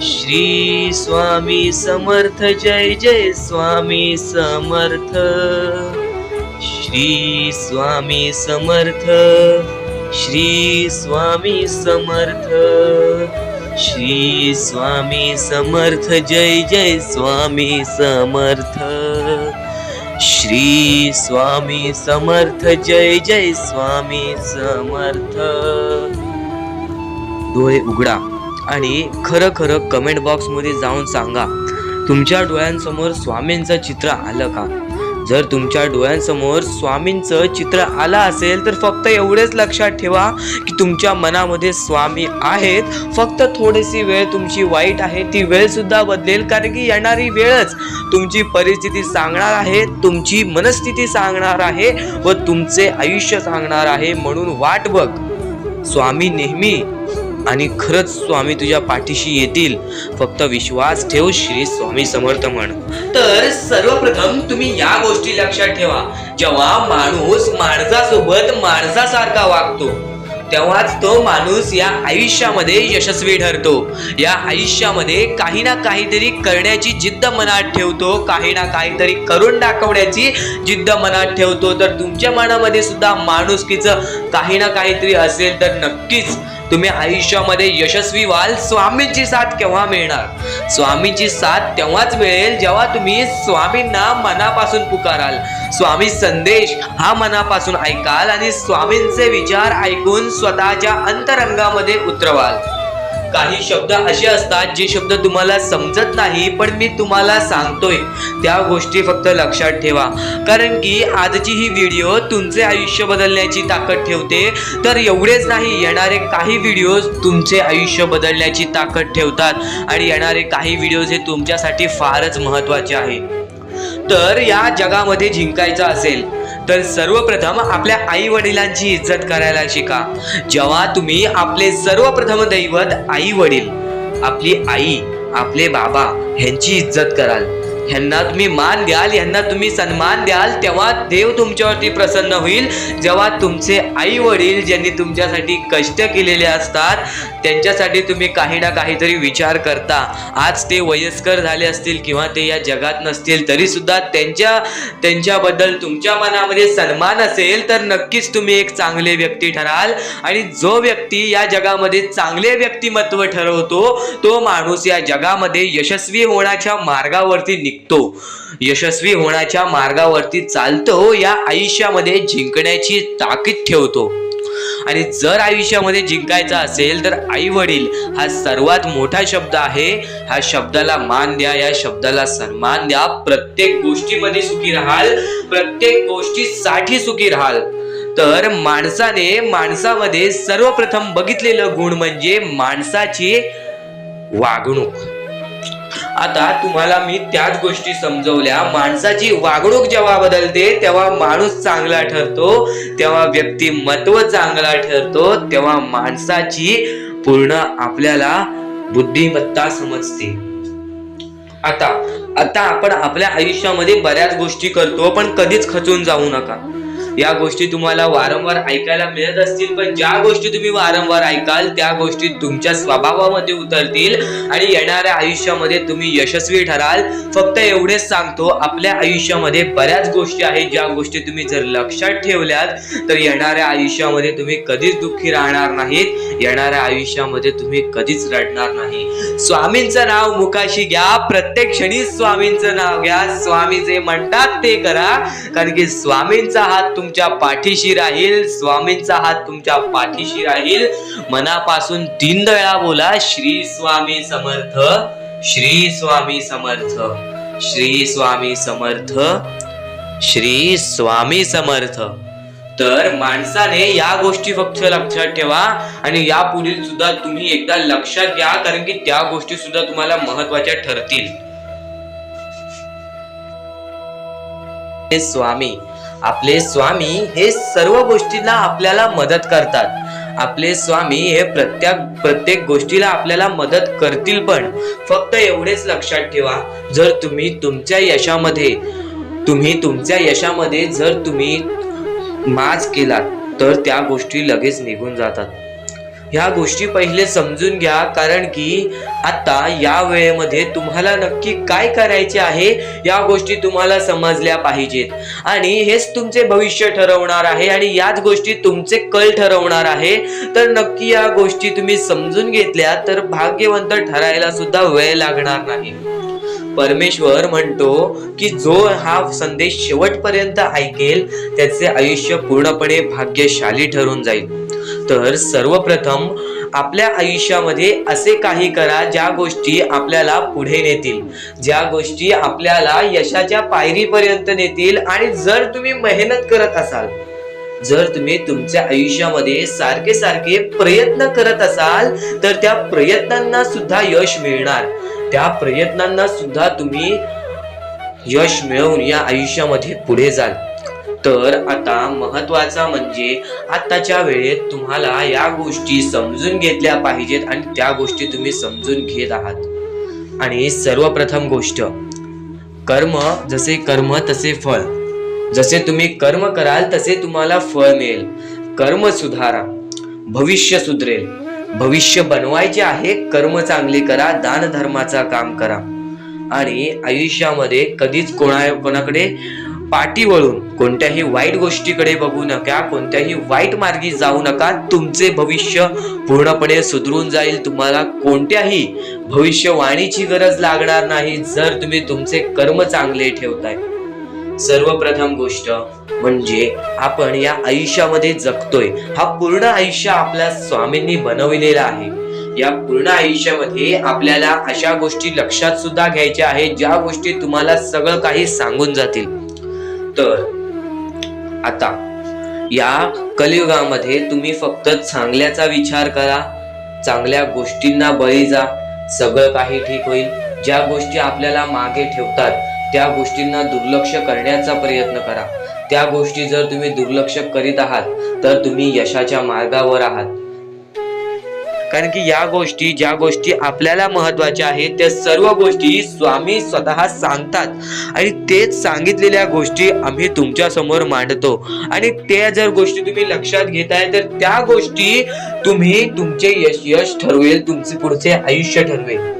श्री स्वामी समर्थ, जय जय स्वामी समर्थ. श्री स्वामी समर्थ, श्री स्वामी समर्थ, श्री स्वामी समर्थ, जय जय स्वामी समर्थ. श्री स्वामी समर्थ, जय जय स्वामी समर्थ. डोळे उघडा आणि खरं खरं कमेंट बॉक्स मध्ये जाऊन सांगा, तुमच्या डोळ्यांसमोर स्वामींचं चित्र आलं का? जर तुमच्या डोळ्यांसमोर स्वामींचं चित्र आलं असेल तर फक्त एवढेच लक्षात ठेवा की तुमच्या मनामध्ये स्वामी आहेत. फक्त थोडीशी वेळ तुमची वाईट आहे, ती वेळ सुद्धा बदलेल, कारण की येणारी वेळच तुमची परिस्थिती सांगणार आहे, तुमची मनस्थिती सांगणार आहे व तुमचे आयुष्य सांगणार आहे. म्हणून वाट बघ, स्वामी नेहमी आणि खरंच स्वामी तुझ्या पाठीशी येतील. फक्त विश्वास ठेव. श्री स्वामी समर्थ म्हण. तर सर्वप्रथम तुम्ही या गोष्टी लक्षात ठेवा, जेव्हा माणूस माणसासोबत माणसासारखा वागतो तेव्हाच तो माणूस या आयुष्यामध्ये यशस्वी ठरतो. या आयुष्यामध्ये काही ना काहीतरी करण्याची जिद्द मनात ठेवतो, काही ना काहीतरी करून दाखवण्याची जिद्द मनात ठेवतो. तर तुमच्या मनामध्ये सुद्धा माणुसकीचं काही ना काहीतरी असेल तर नक्कीच तुम्ही आयुष्यामध्ये यशस्वी व्हाल. स्वामींची साथ केव्हा मिळणार? स्वामींची साथ तेव्हाच मिळेल जेव्हा तुम्ही स्वामींना मनापासून पुकाराल, स्वामी संदेश हा मनापासून ऐकाल आणि स्वामींचे विचार ऐकून स्वतःच्या अंतरंगामध्ये उतरवाल. काही शब्द असे असतात जे शब्द तुम्हाला समजत नाही, पण मी तुम्हाला सांगतोय त्या गोष्टी फक्त लक्षात ठेवा, कारण की आजची ही व्हिडिओ तुमचे आयुष्य बदलण्याची ताकद ठेवते. तर एवढेच नाही, येणारे काही व्हिडिओज तुमचे आयुष्य बदलण्याची ताकद ठेवतात आणि येणारे काही व्हिडिओज हे तुमच्यासाठी फारच महत्त्वाचे आहे. तर या जगामध्ये जिंकायचं असेल तर सर्वप्रथम आपल्या आई वडिलांची इज्जत करायला शिका. जेव्हा तुम्ही आपले सर्वप्रथम दैवत आई वडील, आपली आई, आपले बाबा ह्यांची इज्जत कराल, ह्यांना तुम्ही मान द्याल, ह्यांना तुम्ही सन्मान द्याल, तेव्हा देव तुमच्यावरती प्रसन्न होईल. जेव्हा तुमचे आई वडील ज्यांनी तुमच्यासाठी कष्ट केलेले असतात त्यांच्यासाठी तुम्ही काही ना काहीतरी विचार करता, आज ते वयस्कर झाले असतील किंवा ते या जगात नसतील तरी सुद्धा त्यांच्याबद्दल तुमच्या मनामध्ये सन्मान असेल तर नक्कीच तुम्ही एक चांगले व्यक्ती ठराल. आणि जो व्यक्ती या जगामध्ये चांगले व्यक्तिमत्व ठरवतो तो माणूस या जगामध्ये यशस्वी होण्याच्या मार्गावरती निघतो, यशस्वी होण्याच्या मार्गावरती चालतो, या आयुष्यामध्ये जिंकण्याची ताकद ठेवतो. आणि जर आयुष्यामध्ये जिंकायचं असेल तर आई वडील हा सर्वात मोठा शब्द आहे. ह्या शब्दाला मान द्या, या शब्दाला सन्मान द्या. प्रत्येक गोष्टीमध्ये सुखी राहाल, प्रत्येक गोष्टीसाठी सुखी राहाल. तर माणसामध्ये सर्वप्रथम बघितलेलं गुण म्हणजे माणसाची वागणूक. आता तुम्हाला मी त्याच गोष्टी समजवल्या. माणसाची वागणूक जेव्हा बदलते तेव्हा माणूस चांगला ठरतो, तेव्हा व्यक्तिमत्व चांगला ठरतो, तेव्हा माणसाची पूर्ण आपल्याला बुद्धिमत्ता समजते. आता आपण आपल्या आयुष्यामध्ये बऱ्याच गोष्टी करतो, पण कधीच खचून जाऊ नका. या गोष्टी तुम्हाला वारंवार ऐकायला मिळत असतील, पण ज्या गोष्टी तुम्ही वारंवार ऐकाल त्या गोष्टी तुमच्या स्वभावामध्ये उतरतील आणि येणाऱ्या आयुष्यामध्ये तुम्ही यशस्वी ठराल. फक्त एवढेच सांगतो, आपल्या आयुष्यामध्ये बऱ्याच गोष्टी आहेत ज्या गोष्टी तुम्ही जर लक्षात ठेवल्यात तर येणाऱ्या आयुष्यामध्ये तुम्ही कधीच दुःखी राहणार नाहीत, येणाऱ्या आयुष्यामध्ये तुम्ही कधीच रडणार नाही. स्वामींचं नाव मुखाशी घ्या, प्रत्येक क्षणी स्वामींचं नाव घ्या, स्वामी जे म्हणतात ते करा, कारण की स्वामींचा हात तुमच्या पाठीशी राहील, स्वामींचा हात तुमच्या पाठीशी राहील. मनापासून 3 वेळा बोला, श्री स्वामी समर्थ, श्री स्वामी समर्थ, श्री स्वामी समर्थ, श्री स्वामी समर्थ. तर माणसाने या गोष्टी फक्त लक्षात ठेवा आणि या पुढील सुद्धा तुम्ही एकदा लक्षात घ्या, कारण की त्या गोष्टी सुद्धा तुम्हाला महत्वाच्या ठरतील. स्वामी, आपले स्वामी हे सर्व गोष्टीला आपल्याला मदत करतात. आपले स्वामी हे प्रत्येक गोष्टीला आपल्याला मदत करतील. पण फक्त एवढेच लक्षात ठेवा, जर तुम्ही तुमच्या यशामध्ये जर तुम्ही माज केलात तर त्या गोष्टी लगेच निघून जातात. ह्या गोष्टी पहिले समजून घ्या, कारण की आता या वेळेमध्ये तुम्हाला नक्की काय करायचे आहे या गोष्टी तुम्हाला समजल्या पाहिजेत आणि हेच तुमचे भविष्य ठरवणार आहे आणि याच गोष्टी तुमचे कल ठरवणार आहे. तर नक्की या गोष्टी तुम्ही समजून घेतल्या तर भाग्यवंत ठरायला सुद्धा वेळ लागणार नाही. परमेश्वर म्हणतो की जो हा संदेश शेवटपर्यंत ऐकेल त्याचे आयुष्य पूर्णपणे भाग्यशाली ठरून जाईल. तर सर्वप्रथम आपल्या आयुष्यामध्ये असे काही करा ज्या गोष्टी आपल्याला पुढे नेतील, ज्या गोष्टी आपल्याला यशाच्या पायरीपर्यंत नेतील. आणि जर तुम्ही मेहनत करत असाल, जर तुम्ही तुमच्या आयुष्यामध्ये सारखे प्रयत्न करत असाल तर त्या प्रयत्नांना सुद्धा यश मिळणार, त्या प्रयत्नांना सुद्धा तुम्ही यश मिळवून या आयुष्यामध्ये पुढे जाल. तर आता महत्वाचा म्हणजे आताच्या वेळेत तुम्हाला या गोष्टी समजून घेतल्या पाहिजेत आणि त्या गोष्टी तुम्ही समजून घेत आहात. आणि सर्वप्रथम गोष्ट, कर्म जसे कर्म तसे फळ. जसे तुम्ही कर्म कराल तसे तुम्हाला फळ मिळेल. कर्म सुधारा, भविष्य सुधरेल. भविष्य बनवायचे आहे, कर्म चांगले करा, दान धर्माचा काम करा आणि आयुष्यामध्ये कधीच कोणाकडे पाठी वळून कोणत्याही वाईट गोष्टीकडे बघू नका, कोणत्याही वाईट मार्गी जाऊ नका. तुमचे भविष्य पूर्णपणे सुधरून जाईल. तुम्हाला कोणत्याही भविष्यवाणीची गरज लागणार नाही जर तुम्ही तुमचे कर्म चांगले ठेवताय. सर्वप्रथम गोष्ट म्हणजे आपण या आयुष्यामध्ये जगतोय, हा पूर्ण आयुष्य आपल्या स्वामींनी बनविलेला आहे. या पूर्ण आयुष्यामध्ये आपल्याला अशा गोष्टी लक्षात सुद्धा घ्यायच्या आहेत ज्या गोष्टी तुम्हाला सगळं काही सांगून जातील. तर आता या कलियुगामध्ये तुम्ही फक्त चांगल्याचा विचार करा, चांगल्या गोष्टींना बळी जा, सगळं काही ठीक होईल. ज्या गोष्टी आपल्याला मागे ठेवतात त्या गोष्टींना दुर्लक्ष करण्याचा प्रयत्न करा. त्या गोष्टी जर तुम्ही दुर्लक्ष करीत आहात तर तुम्ही यशाच्या मार्गावर आहात. कारण की या गोष्टी, ज्या गोष्टी आपल्याला महत्वाच्या आहेत त्या सर्व गोष्टी स्वामी स्वतः सांगतात आणि तेच सांगितलेल्या गोष्टी आम्ही तुमच्या समोर मांडतो. आणि त्या जर गोष्टी तुम्ही लक्षात घेताय तर त्या गोष्टी तुमचे यश ठरवेल, तुमचे पुढचे आयुष्य ठरवेल.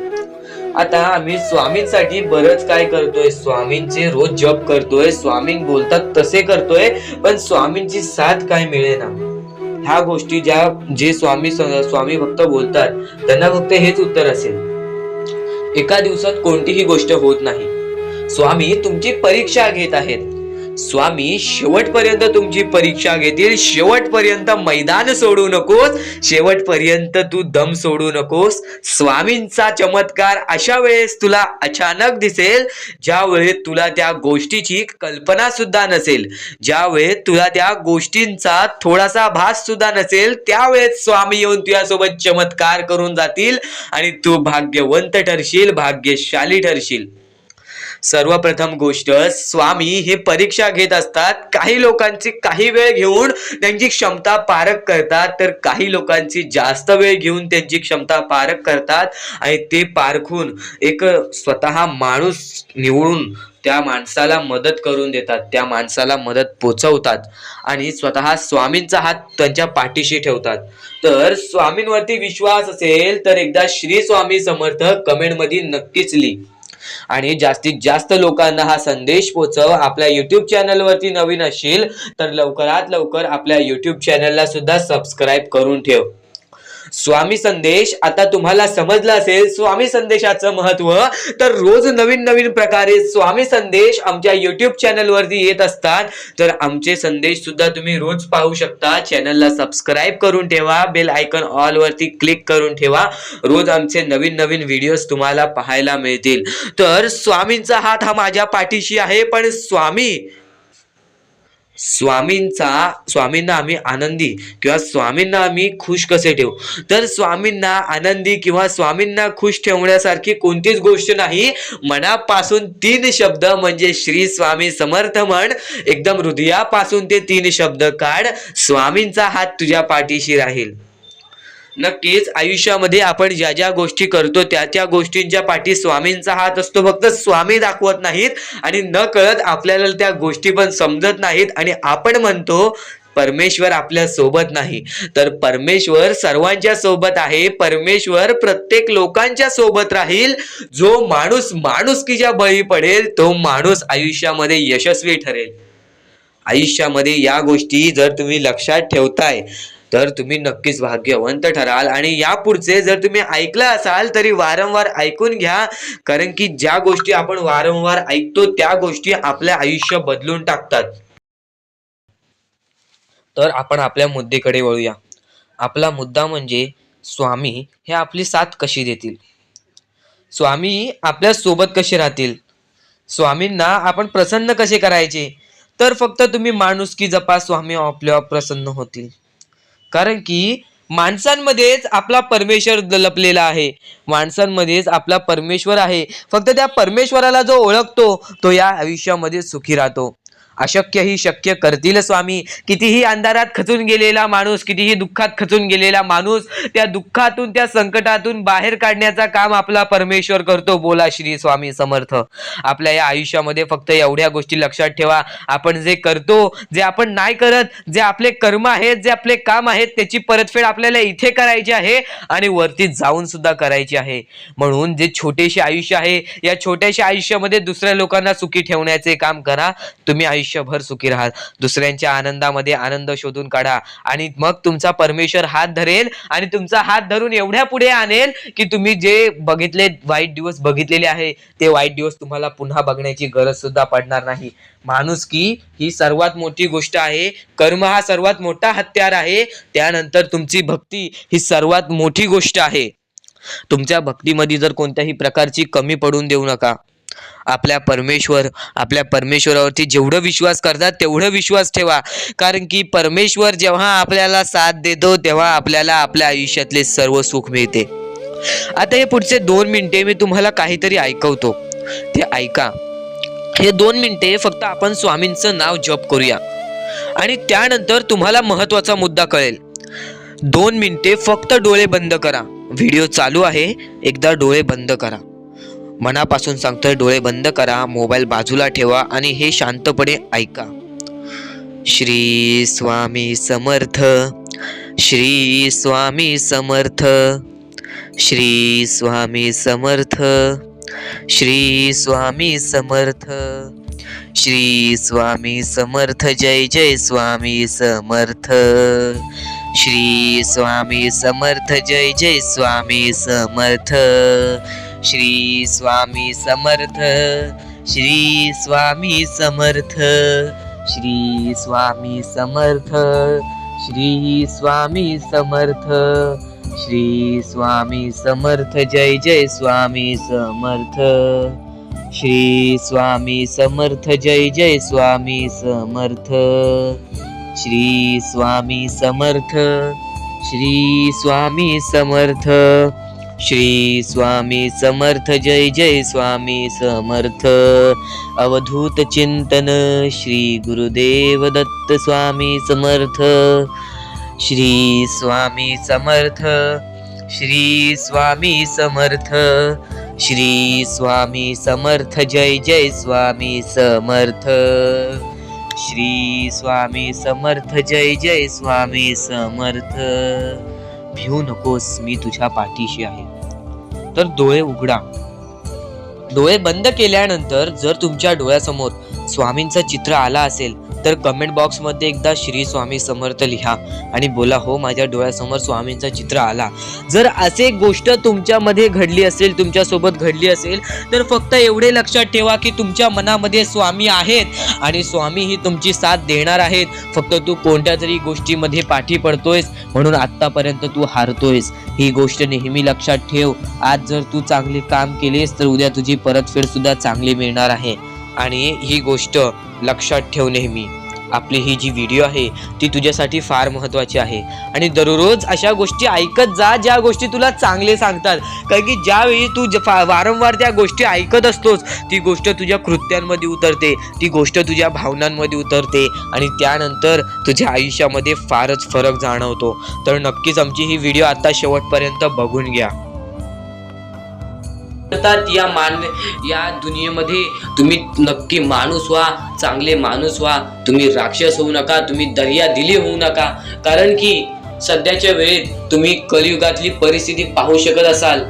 आता आम्ही स्वामींसाठी बरंच काय करतोय, स्वामींचे रोज जप करतोय, स्वामी बोलतात तसे करतोय, पण स्वामींची साथ काय मिळेना. ह्या गोष्टी जे स्वामी फक्त बोलतात त्यांना फक्त हेच उत्तर असेल. एका दिवसात कोणतीही गोष्ट होत नाही. स्वामी तुमची परीक्षा घेत आहेत. स्वामी शेवटपर्यंत तुमची परीक्षा घेतील, शेवटपर्यंत मैदान सोडू नकोस, शेवटपर्यंत तू दम सोडू नकोस. स्वामींचा चमत्कार अशा वेळेस तुला अचानक दिसेल ज्या वेळेस तुला त्या गोष्टीची कल्पना सुद्धा नसेल, ज्या वेळेस तुला त्या गोष्टींचा थोडासा भास सुद्धा नसेल, त्यावेळेस स्वामी येऊन तुझ्यासोबत चमत्कार करून जातील आणि तू भाग्यवंत ठरशील, भाग्यशाली ठरशील. सर्वप्रथम गोष्ट, स्वामी हे परीक्षा घेत असतात. काही लोकांची काही वेळ घेऊन त्यांची क्षमता पारख करतात, तर काही लोकांची जास्त वेळ घेऊन त्यांची क्षमता पारख करतात आणि ते पारखून एक स्वतः माणूस निवडून त्या माणसाला मदत करून देतात, त्या माणसाला मदत पोचवतात आणि स्वतः स्वामींचा हात त्यांच्या पाठीशी ठेवतात. तर स्वामींवरती विश्वास असेल तर एकदा श्री स्वामी समर्थ कमेंटमध्ये नक्कीच लिही आणि जास्तीत जास्त लोकांना हा संदेश पोचव. आपल्या युट्यूब चॅनलवरती नवीन असशील तर लवकरात लवकर आपल्या युट्यूब चॅनलला सुद्धा सबस्क्राईब करून ठेव. स्वामी संदेश आता तुम्हाला समजला असेल स्वामी संदेशाचं महत्व. तर रोज नवीन नवीन प्रकारे स्वामी संदेश आमच्या युट्यूब चॅनलवरती येत असतात, तर आमचे संदेश सुद्धा तुम्ही रोज पाहू शकता. चॅनलला सबस्क्राईब करून ठेवा, बेल आयकॉन ऑल वरती क्लिक करून ठेवा. रोज आमचे नवीन नवीन व्हिडिओज तुम्हाला पाहायला मिळतील. तर स्वामींचा हात हा माझ्या पाठीशी आहे, पण स्वामींना आम्ही आनंदी किंवा स्वामींना आम्ही खुश कसे ठेवू. तर स्वामींना आनंदी किंवा स्वामींना खुश ठेवण्यासारखी कोणतीच गोष्ट नाही. मनापासून 3 शब्द म्हणजे श्री स्वामी समर्थ म्हण. एकदम हृदयापासून ते 3 शब्द काढ. स्वामींचा हात तुझ्या पाठीशी राहील. नक्कीच आयुष्यामध्ये आपण ज्या ज्या गोष्टी करतो त्या त्या गोष्टींच्या पाठी स्वामींचा हात असतो. फक्त स्वामी दाखवत नाहीत आणि न कळत आपल्याला त्या गोष्टी पण समजत नाहीत आणि आपण म्हणतो परमेश्वर आपल्या सोबत नाही. तर परमेश्वर सर्वांच्या सोबत आहे. परमेश्वर प्रत्येक लोकांच्या सोबत राहील. जो माणूस माणुसकीच्या बळी पडेल तो माणूस आयुष्यामध्ये यशस्वी ठरेल. आयुष्यामध्ये या गोष्टी जर तुम्ही लक्षात ठेवताय तर तुम्ही नक्कीच भाग्यवंत ठराल. आणि यापुढचे जर तुम्ही ऐकलं असाल तरी वारंवार ऐकून घ्या, कारण की ज्या गोष्टी आपण वारंवार ऐकतो त्या गोष्टी आपल्या आयुष्य बदलून टाकतात. तर आपण आपल्या मुद्द्याकडे वळूया. आपला मुद्दा म्हणजे स्वामी हे आपली साथ कशी देतील, स्वामी आपल्या सोबत कसे राहतील, स्वामींना आपण प्रसन्न कसे करायचे. तर फक्त तुम्ही माणुसकी जपा, स्वामी आपल्यावर प्रसन्न होतील. कारण की माणसांमध्येच आपला परमेश्वर लपलेला आहे, माणसांमध्येच आपला परमेश्वर आहे. फक्त त्या परमेश्वराला जो ओळखतो तो या आयुष्यामध्ये सुखी राहतो. अशक्य ही शक्य करतील स्वामी. कितीही अंधारात खचून गेलेला माणूस, कितीही दुःखात खचून गेलेला माणूस, त्या दुःखातून त्या संकटातून बाहेर काढण्याचा काम आपला परमेश्वर करतो. बोला श्री स्वामी समर्थ. आपल्या या आयुष्यामध्ये फक्त एवढ्या गोष्टी लक्षात ठेवा. आपण जे करतो, जे आपण नाही करत, जे आपले कर्म आहेत, जे आपले काम आहेत, त्याची परतफेड आपल्याला इथे करायची आहे आणि वरती जाऊन सुद्धा करायची आहे. म्हणून जे छोटेसे आयुष्य आहे, या छोट्याशा आयुष्यामध्ये दुसऱ्या लोकांना सुखी ठेवण्याचे काम करा. तुम्ही आयुष्यभर सुखी राहाल. दुसऱ्यांच्या आनंदामध्ये आनंद शोधून काढा आणि मग तुमचा परमेश्वर हात धरेल आणि तुमचा हात धरून एवढ्या पुढे आणेल की तुम्ही जे बघितले वाईट दिवस बघितलेले आहे ते वाईट दिवस तुम्हाला पुन्हा बघण्याची गरज सुद्धा पडणार नाही. माणुसकी ही सर्वात मोठी गोष्ट आहे. कर्म हा सर्वात मोठा हत्यार आहे. त्यानंतर तुमची भक्ती ही सर्वात मोठी गोष्ट आहे. तुमच्या भक्तीमध्ये जर कोणत्याही प्रकारची कमी पडून देऊ नका. आपल्या परमेश्वरावरती जेवढं विश्वास करतात तेवढं विश्वास ठेवा. कारण की परमेश्वर जेव्हा आपल्याला साथ देतो तेव्हा आपल्याला आपल्या आयुष्यातले सर्व सुख मिळते. आता हे पुढचे 2 मिनिटे मी तुम्हाला काहीतरी ऐकवतो, ते ऐका. हे 2 मिनिटे फक्त आपण स्वामींचं नाव जप करूया आणि त्यानंतर तुम्हाला महत्वाचा मुद्दा कळेल. 2 मिनिटे फक्त डोळे बंद करा. व्हिडिओ चालू आहे, एकदा डोळे बंद करा. मनापासून सांगतोय, डोळे बंद करा, मोबाईल बाजूला ठेवा आणि हे शांतपणे ऐका. श्री स्वामी समर्थ, श्री स्वामी समर्थ, श्री स्वामी समर्थ, श्री स्वामी समर्थ, श्री स्वामी समर्थ. जय जय स्वामी समर्थ. श्री स्वामी समर्थ. जय जय स्वामी समर्थ. श्री स्वामी समर्थ. श्री स्वामी समर्थ. श्री स्वामी समर्थ, श्री स्वामी समर्थ, श्री स्वामी समर्थ, जय जय स्वामी समर्थ, श्री स्वामी समर्थ, जय जय स्वामी समर्थ, श्री स्वामी समर्थ, श्री स्वामी समर्थ, श्री स्वामी समर्थ, जय जय स्वामी समर्थ। अवधूत चिंतन श्री गुरुदेव दत्त स्वामी समर्थ, श्री स्वामी समर्थ, श्री स्वामी समर्थ, श्री स्वामी समर्थ, जय जय स्वामी समर्थ, श्री स्वामी समर्थ, जय जय स्वामी समर्थ। भिवू नकोस, मी तुझ्या पाठीशी आहे। तर डोळे उघडा। डोळे बंद केल्यानंतर जर तुमच्या डोळ्यासमोर स्वामींचं चित्र आला असेल तर कमेंट बॉक्स मध्ये एकदा श्री स्वामी समर्थ लिहा आणि बोला, हो माझ्या डोळ्यासमोर स्वामींचं चित्र आला। जर असे गोष्ट तुमच्यामध्ये घडली असेल, तुमच्या सोबत घडली असेल, तर फक्त एवढे लक्षात ठेवा की तुमच्या मनामध्ये स्वामी आहेत आणि स्वामी ही तुमची साथ देणार आहेत। फक्त तू कोणत्या तरी गोष्टीमध्ये पाठी पडतोयस म्हणून आतापर्यंत तू हारतोयस, ही गोष्ट नेहमी लक्षात ठेव। आज जर तू चांगले काम केलेस तर उद्या तुझी परतफेड सुद्धा चांगली मिळणार आहे आणि ही गोष्ट लक्षात ठेव नेहमी। आपली ही जी व्हिडिओ आहे ती तुझ्यासाठी फार महत्त्वाची आहे आणि दररोज अशा गोष्टी ऐकत जा ज्या गोष्टी तुला चांगले सांगतात, कारण की ज्यावेळी तू वारंवार त्या गोष्टी ऐकत असतोस ती गोष्ट तुझ्या कृत्यांमध्ये उतरते, ती गोष्ट तुझ्या भावनांमध्ये उतरते आणि त्यानंतर तुझ्या आयुष्यामध्ये फारच फरक जाणवतो। तर नक्कीच आमची ही व्हिडिओ आता शेवटपर्यंत बघून घ्या। या दुनियेमध्ये तुम्ही नक्की माणूस व्हा, चांगले माणूस व्हा, तुम्ही राक्षस होऊ नका, तुम्ही दर्या दिली होऊ नका, कारण की सध्याच्या वेळेत तुम्ही कलियुगातली परिस्थिती पाहू शकत असाल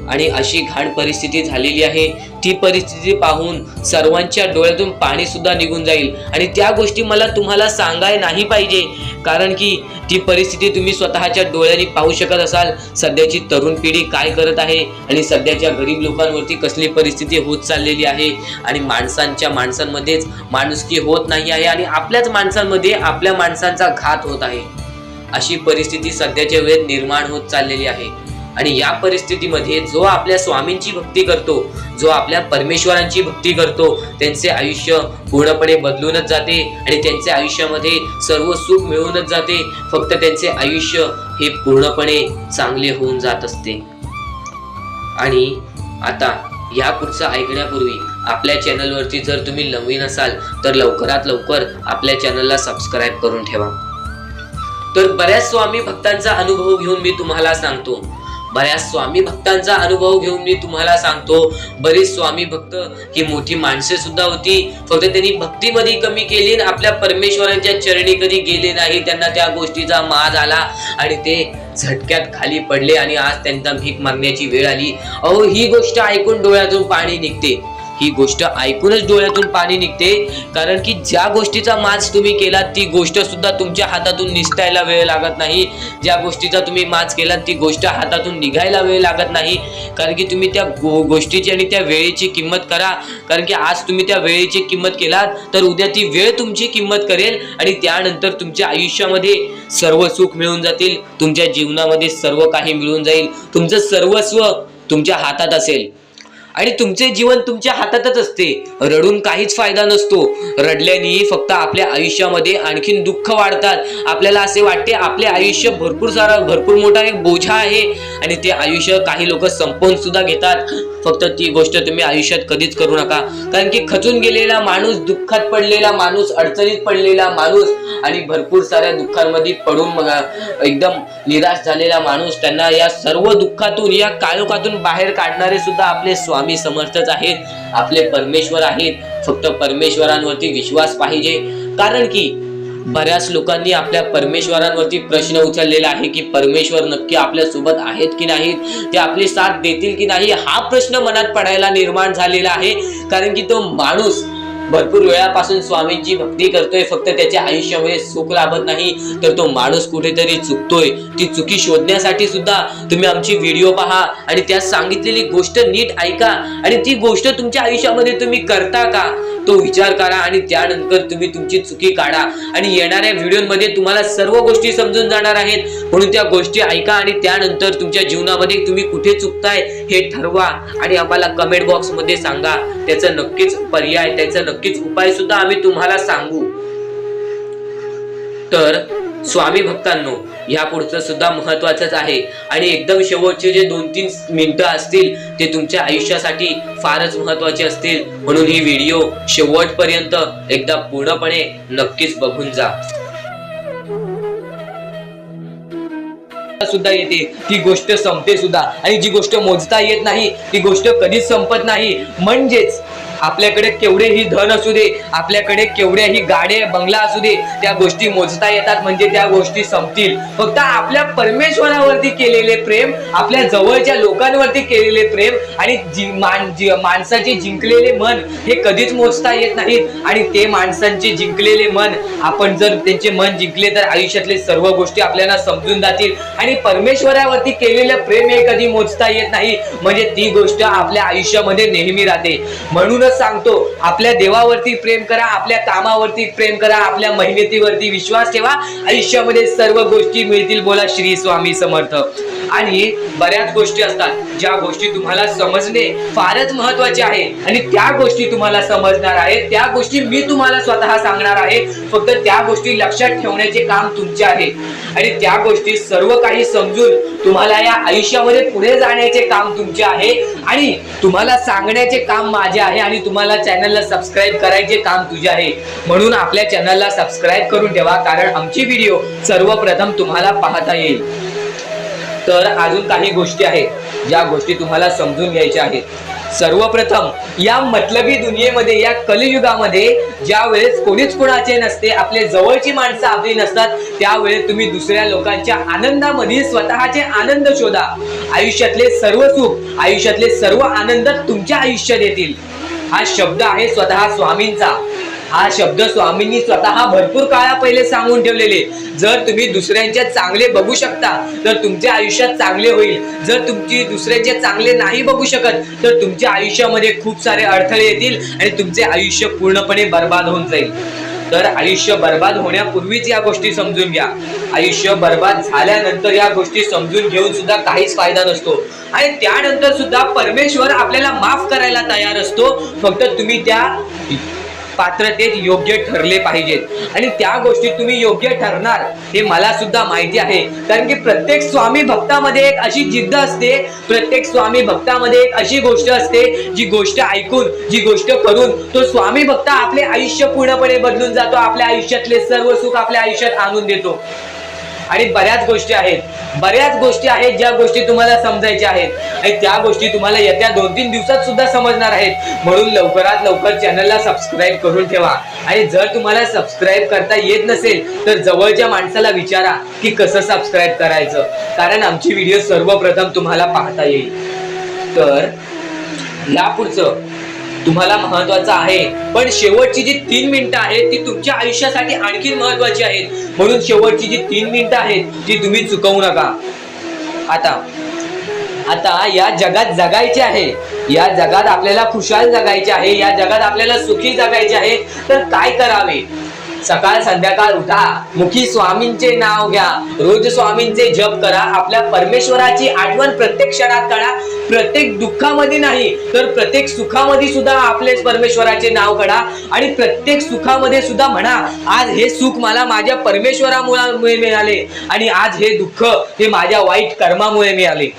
आणि अशी घाण परिस्थिती झालेली आहे। ती परिस्थिती पाहून सर्वांच्या डोळ्यातून पाणी सुद्धा निघून जाईल आणि त्या गोष्टी मला तुम्हाला सांगायला नाही पाहिजे, कारण की ती परिस्थिती तुम्ही स्वतःच्या डोळ्यांनी पाहू शकत असाल। सध्याची तरुण पिढी काय करत आहे आणि सध्याच्या गरीब लोकांवरती कसली परिस्थिती होत चाललेली आहे आणि माणसांमध्येच माणुसकी होत नाही आहे आणि आपल्याच माणसांमध्ये आपल्या माणसांचा घात होत आहे। अशी परिस्थिती सध्याच्या वेळेत निर्माण होत चाललेली आहे आणि या परिस्थितीमध्ये जो आपल्या स्वामींची भक्ती करतो, जो आपल्या परमेश्वरांची भक्ती करतो, त्यांचे आयुष्य पूर्णपणे बदलूनच जाते आणि त्यांच्या आयुष्यामध्ये सर्व सुख मिळूनच जाते। फक्त त्यांचे आयुष्य हे पूर्णपणे चांगले होऊन जात असते। आणि आता या पुढचं ऐकण्यापूर्वी आपल्या चॅनलवरती जर तुम्ही नवीन असाल तर लवकरात लवकर आपल्या चॅनलला सबस्क्राईब करून ठेवा। तर बऱ्याच स्वामी भक्तांचा अनुभव घेऊन मी तुम्हाला सांगतो, बरेच स्वामी भक्त ही मोठी माणसे सुद्धा होती, फक्त त्यांनी भक्तीमध्ये कमी केली, आपल्या परमेश्वरांच्या चरणी कधी गेले नाही। त्यांना त्या गोष्टीचा माज आला आणि ते झटक्यात खाली पडले आणि आज त्यांना भीक मागण्याची वेळ आली। अहो, ही गोष्ट ऐकून डोळ्यातून पाणी निघते, ही गोष्ट ऐकूनच डोळ्यातून पाणी निघते, कारण की ज्या गोष्टीचा माज तुम्ही केला ती गोष्ट सुद्धा तुमच्या हातातून निसटायला वेळ लागत नाही। ज्या गोष्टीचा तुम्ही माज केला ती गोष्ट हातातून निघायला वेळ लागत नाही, कारण की तुम्ही त्या गोष्टीची आणि त्या वेळेची किंमत करा, कारण की आज तुम्ही त्या वेळेची किंमत केलात तर उद्या ती वेळ तुमची किंमत करेल आणि त्यानंतर तुमच्या आयुष्यामध्ये सर्व सुख मिळून जातील, तुमच्या जीवनामध्ये सर्व काही मिळून जाईल, तुमचं सर्वस्व तुमच्या हातात असेल आणि तुमचे जीवन तुमच्या हातातच असते। रडून काहीच फायदा नसतो, रडल्याने फक्त आपल्या आयुष्यामध्ये आणखीन दुःख वाढतात। आपल्याला असे वाटते आपले आयुष्य भरपूर मोठा एक बोझा आहे आणि ते आयुष्य काही लोक संपवून सुद्धा घेतात। फक्त ती गोष्ट तुम्ही आयुष्यात कधीच करू नका, कारण की खचून गेलेला माणूस, दुःखात पडलेला माणूस, अडचणीत पडलेला माणूस आणि भरपूर साऱ्या दुःखांमध्ये पडून एकदम निराश झालेला माणूस, त्यांना या सर्व दुःखातून, या काळोखातून बाहेर काढणारे सुद्धा आपले स्वामी समर्थच आहेत, आपले परमेश्वर आहेत। फक्त परमेश्वरांवरती विश्वास पाहिजे, कारण की बऱ्याच लोकांनी आपल्या परमेश्वरांवरती प्रश्न उचललेला आहे की परमेश्वर नक्की आपल्या सोबत आहेत की नाहीत, ते आपली साथ देतील की नाही, हा प्रश्न मनात पडायला निर्माण झालेला आहे। कारण की तो माणूस भरपूर वेळापासून स्वामींची भक्ती करतोय, फक्त त्याच्या आयुष्यामध्ये सुख लाभत नाही, तर तो माणूस कुठेतरी चुकतोय। ती चुकी शोधण्यासाठी सुद्धा तुम्ही आमची व्हिडिओ पहा आणि त्यात सांगितलेली गोष्ट नीट ऐका आणि ती गोष्ट तुमच्या आयुष्यामध्ये तुम्ही करता का, तो विचार करा आणि त्यानंतर तुम्ही तुमची चुकी काढा आणि येणाऱ्या व्हिडिओमध्ये तुम्हाला सर्व गोष्टी समजून जाणार आहेत, म्हणून त्या गोष्टी ऐका आणि त्यानंतर तुमच्या जीवनामध्ये तुम्ही कुठे चुकताय हे ठरवा आणि आम्हाला कमेंट बॉक्स मध्ये सांगा. त्याचं नक्कीच पर्याय, त्याचा नक्कीच उपाय सुद्धा आम्ही तुम्हाला सांगू. तर स्वामी भक्तांनो, या पुढचं सुद्धा महत्वाचंच आहे आणि एकदम शेवटचे जे 2-3 मिनिटं असतील ते तुमच्या आयुष्यासाठी फारच महत्वाचे असतील, म्हणून ही व्हिडिओ शेवटपर्यंत एकदा पूर्णपणे नक्कीच बघून जा. सुद्धा येते ती गोष्ट संपते सुद्धा आणि जी गोष्ट मोजता येत नाही ती गोष्ट कधीच संपत नाही. म्हणजेच आपल्याकडे केवढेही धन असू दे, आपल्याकडे केवढ्याही गाड्या बंगला असू दे, त्या गोष्टी मोजता येतात म्हणजे त्या गोष्टी संपतील. फक्त आपल्या परमेश्वरावरती केलेले प्रेम, आपल्या जवळच्या लोकांवरती केलेले प्रेम आणि माणसाचे जिंकलेले मन हे कधीच मोजता येत नाहीत. आणि ते माणसांचे जिंकलेले मन, आपण जर त्यांचे मन जिंकले तर आयुष्यातले सर्व गोष्टी आपल्याला समजून जातील. आणि परमेश्वरावरती केलेलं प्रेम हे कधी मोजता येत नाही म्हणजे ती गोष्ट आपल्या आयुष्यामध्ये नेहमी राहते. म्हणून सांगतो, आपल्या देवावरती प्रेम करा, आपल्या कामावरती प्रेम करा, आपल्या मेहनतीवरती विश्वास ठेवा, आयुष्यामध्ये सर्व गोष्टी मिळतील. बोला श्री स्वामी समर्थ. आणि बऱ्याच गोष्टी असतात ज्या गोष्टी तुम्हाला समजणे फारच महत्वाचे आहे आणि त्या गोष्टी तुम्हाला समजणार आहेत, त्या गोष्टी मी तुम्हाला स्वतः सांगणार आहे. फक्त त्या गोष्टी लक्षात ठेवण्याचे काम तुमचे आहे आणि त्या गोष्टी सर्व काही समजून तुम्हाला या आयुष्यामध्ये पुढे जाण्याचे काम तुमचे आहे आणि तुम्हाला सांगण्याचे काम माझे आहे आणि तुम्हाला चॅनलला सबस्क्राईब करायचे काम तुझे आहे. म्हणून आपल्या चॅनलला सबस्क्राईब करून ठेवा, कारण आमची व्हिडिओ सर्वप्रथम तुम्हाला पाहता येईल. तर अजून काही गोष्टी आहेत ज्या गोष्टी तुम्हाला समजून घ्यायच्या आहेत. सर्वप्रथम, या मतलबी दुनियेमध्ये, या कलियुगामध्ये ज्या वेळेस कोणीच कोणाचे नसते, आपले जवळची माणसं आपली नसतात, त्यावेळेस तुम्ही दुसऱ्या लोकांच्या आनंदामध्ये स्वतःचे आनंद शोधा. आयुष्यातले सर्व सुख, आयुष्यातले सर्व आनंद तुमच्या आयुष्यात येतील. हा शब्द आहे स्वतः स्वामींचा. हा शब्द स्वामींनी स्वतः भरपूर काळा पहिले सांगून ठेवलेले. जर तुम्ही दुसऱ्यांचे चांगले बघू शकता तर तुमच्या आयुष्यात चांगले होईल. जर तुमची दुसऱ्यांचे चांगले नाही बघू शकत तर तुमच्या आयुष्यामध्ये खूप सारे अडथळे येतील आणि तुमचे आयुष्य पूर्णपणे बर्बाद होऊन जाईल. तर आयुष्य बर्बाद होण्यापूर्वीच या गोष्टी समजून घ्या. आयुष्य बर्बाद झाल्यानंतर या गोष्टी समजून घेऊन सुद्धा काहीच फायदा नसतो आणि त्यानंतर सुद्धा परमेश्वर आपल्याला माफ करायला तयार असतो. फक्त तुम्ही त्या पात्रतेत योग्य ठरले पाहिजेत आणि त्या गोष्टी तुम्ही योग्य ठरणार हे मला सुद्धा माहिती आहे. कारण की प्रत्येक स्वामी भक्तामध्ये एक अशी जिद्द असते, प्रत्येक स्वामी भक्तामध्ये एक अशी गोष्ट असते, जी गोष्ट ऐकून, जी गोष्ट करून तो स्वामी भक्त आपले आयुष्य पूर्णपणे बदलून जातो, आपल्या आयुष्यातले सर्व सुख आपल्या आयुष्यात आणून देतो. आणि बऱ्याच गोष्टी आहेत ज्या गोष्टी तुम्हाला समजायच्या आहेत आणि त्या गोष्टी तुम्हाला येत्या 2-3 दिवसात सुद्धा समजणार आहेत. म्हणून लवकरात लवकर चॅनलला सबस्क्राईब करून ठेवा आणि जर तुम्हाला सबस्क्राईब करता येत नसेल तर जवळच्या माणसाला विचारा की कसं सबस्क्राईब करायचं, कारण आमची व्हिडिओ सर्वप्रथम तुम्हाला पाहता येईल. तर या पुढचं तुम्हाला महत्वाचं आहे, पण शेवटची जी 3 मिनिटं आहेत ती तुमच्या आयुष्यासाठी आणखी महत्वाची आहेत. म्हणून शेवटची जी 3 मिनिटं आहेत ती तुम्ही चुकवू नका. आता या जगात जगायचे आहे, या जगात आपल्याला खुशाल जगायचे आहे, या जगात आपल्याला सुखी जगायचे आहे. तर काय करावे? सकाळ संध्याकाळ उठा, मुखी स्वामींचे नाव घ्या, रोज स्वामींचे जप करा, आपल्या परमेश्वराची आठवण प्रत्येक क्षणात करा. प्रत्येक दुःखामध्ये नाही तर प्रत्येक सुखामध्ये सुद्धा आपले परमेश्वराचे नाव काढा आणि प्रत्येक सुखामध्ये सुद्धा म्हणा, आज हे सुख मला माझ्या परमेश्वरामुळे मिळाले आणि आज हे दुःख हे माझ्या वाईट कर्मामुळे मिळाले,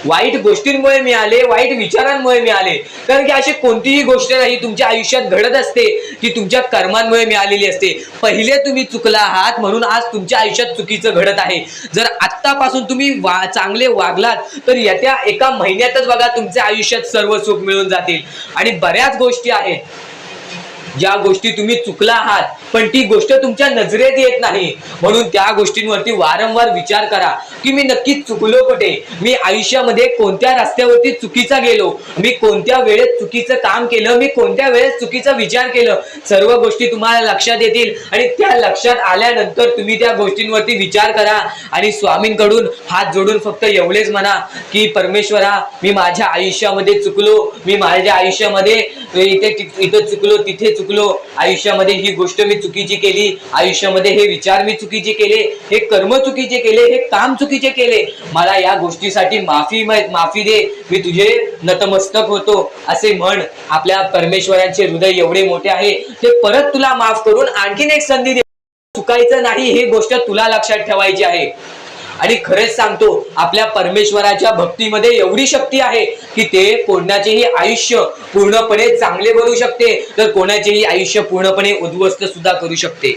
वाईट गोष्टींमुळे मिळाले, वाईट विचारांमुळे मिळाले. कारण की अशी कोणतीही गोष्ट नाही तुमच्या आयुष्यात घडत असते की तुमच्या कर्मांमुळे मिळालेली असते. पहिले तुम्ही चुकला आहात म्हणून आज तुमच्या आयुष्यात चुकीचं घडत आहे. जर आत्तापासून तुम्ही चांगले वागलात तर येत्या 1 महिन्यातच बघा तुमच्या आयुष्यात सर्व सुख मिळून जातील. आणि बऱ्याच गोष्टी आहेत ज्या गोष्टी तुम्ही चुकला आहात पण ती गोष्ट तुमच्या नजरेत येत नाही, म्हणून त्या गोष्टींवरती वारंवार विचार करा की मी नक्की चुकलो कुठे, मी आयुष्यामध्ये कोणत्या रस्त्यावरती चुकीचा गेलो, मी कोणत्या वेळेत चुकीचं काम केलं, मी कोणत्या वेळेस चुकीचा विचार केलं, सर्व गोष्टी तुम्हाला लक्षात येतील आणि त्या लक्षात आल्यानंतर तुम्ही त्या गोष्टींवरती विचार करा आणि स्वामींकडून हात जोडून फक्त एवढेच म्हणा की परमेश्वरा मी माझ्या आयुष्यामध्ये चुकलो, मी माझ्या आयुष्यामध्ये इथे चुकलो, तिथे चुकलो, आयुष्यामध्ये ही गोष्ट मी चुकीची केली, आयुष्यामध्ये हे विचार मी चुकीचे केले, हे कर्म चुकीचे केले, हे काम चुकीचे केले, मला या गोष्टीसाठी माफी दे, मी तुझे नतमस्तक होतो असे म्हण. आपल्या परमेश्वरांचे हृदय एवढे मोठे आहे ते परत तुला माफ करून आणखीन एक संधी दे. चुकायचं नाही ही गोष्ट तुला लक्षात ठेवायची आहे. आणि खरेच सांगतो आपल्या परमेश्वराच्या भक्तीमध्ये एवढी शक्ती आहे की ते कोणाचेही आयुष्य पूर्णपणे चांगले बनवू शकते, तर कोणाचेही आयुष्य पूर्णपणे उद्ध्वस्त सुद्धा करू शकते.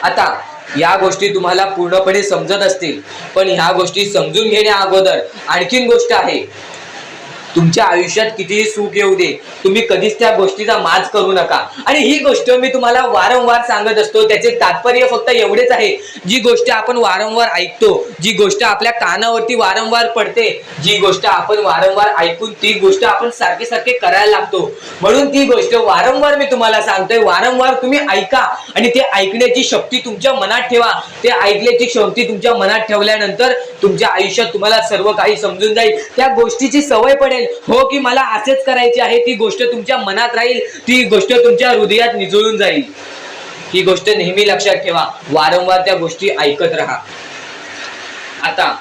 आता या गोष्टी तुम्हाला पूर्णपणे समजत असतील, पण ह्या गोष्टी समजून घेण्या अगोदर आणखीन गोष्ट आहे. तुमच्या आयुष्यात कितीही सुख येऊ दे, तुम्ही कधीच त्या गोष्टीचा माज करू नका. आणि ही गोष्ट मी तुम्हाला वारंवार सांगत असतो, त्याचे तात्पर्य फक्त एवढेच आहे, जी गोष्ट आपण वारंवार ऐकतो, जी गोष्ट आपल्या कानावरती वारंवार पडते, जी गोष्ट आपण वारंवार ऐकून ती गोष्ट आपण सारखे सारखे करायला लागतो, म्हणून ती गोष्ट वारंवार मी तुम्हाला सांगतोय, वारंवार तुम्ही ऐका आणि ते ऐकण्याची शक्ती तुमच्या मनात ठेवा. ते ऐकण्याची शक्ती तुमच्या मनात ठेवल्यानंतर तुमच्या आयुष्यात तुम्हाला सर्व काही समजून जाईल, त्या गोष्टीची सवय पडेल. हो की मला असेच करायचे आहे, ती गोष्ट तुमच्या मनात राहील, ती गोष्ट तुमच्या हृदयात निजळून जाईल. ही गोष्ट नेहमी लक्षात ठेवा, वारंवार त्या गोष्टी ऐकत राहा. आता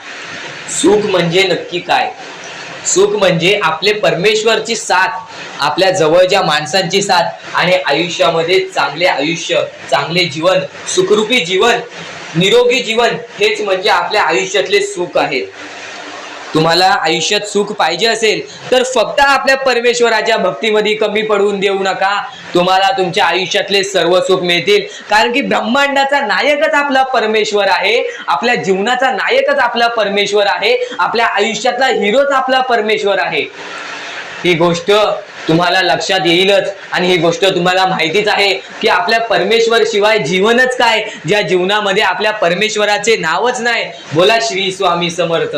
सुख म्हणजे नक्की काय? सुख म्हणजे आपले परमेश्वरची साथ, आपल्या जवळच्या माणसांची साथ आणि आयुष्यामध्ये चांगले आयुष्य, चांगले जीवन, सुखरूपी जीवन, निरोगी जीवन, हेच म्हणजे आपल्या आयुष्यातले सुख आहे. तुम्हाला आयुष्यात सुख पाहिजे असेल तर फक्त आपल्या परमेश्वराच्या भक्तीमध्ये कमी पडून देऊ नका, तुम्हाला तुमच्या आयुष्यातले सर्व सुख मिळतील. कारण की ब्रह्मांडाचा नायकच आपला परमेश्वर आहे, आपल्या जीवनाचा नायकच आपला परमेश्वर आहे, आपल्या आयुष्यातला हिरोच आपला परमेश्वर आहे. ही गोष्ट तुम्हाला लक्षात येईलच आणि ही गोष्ट तुम्हाला माहितीच आहे की आपल्या परमेश्वर शिवाय जीवनच काय, ज्या जीवनामध्ये आपल्या परमेश्वराचे नावच नाही. बोला श्री स्वामी समर्थ.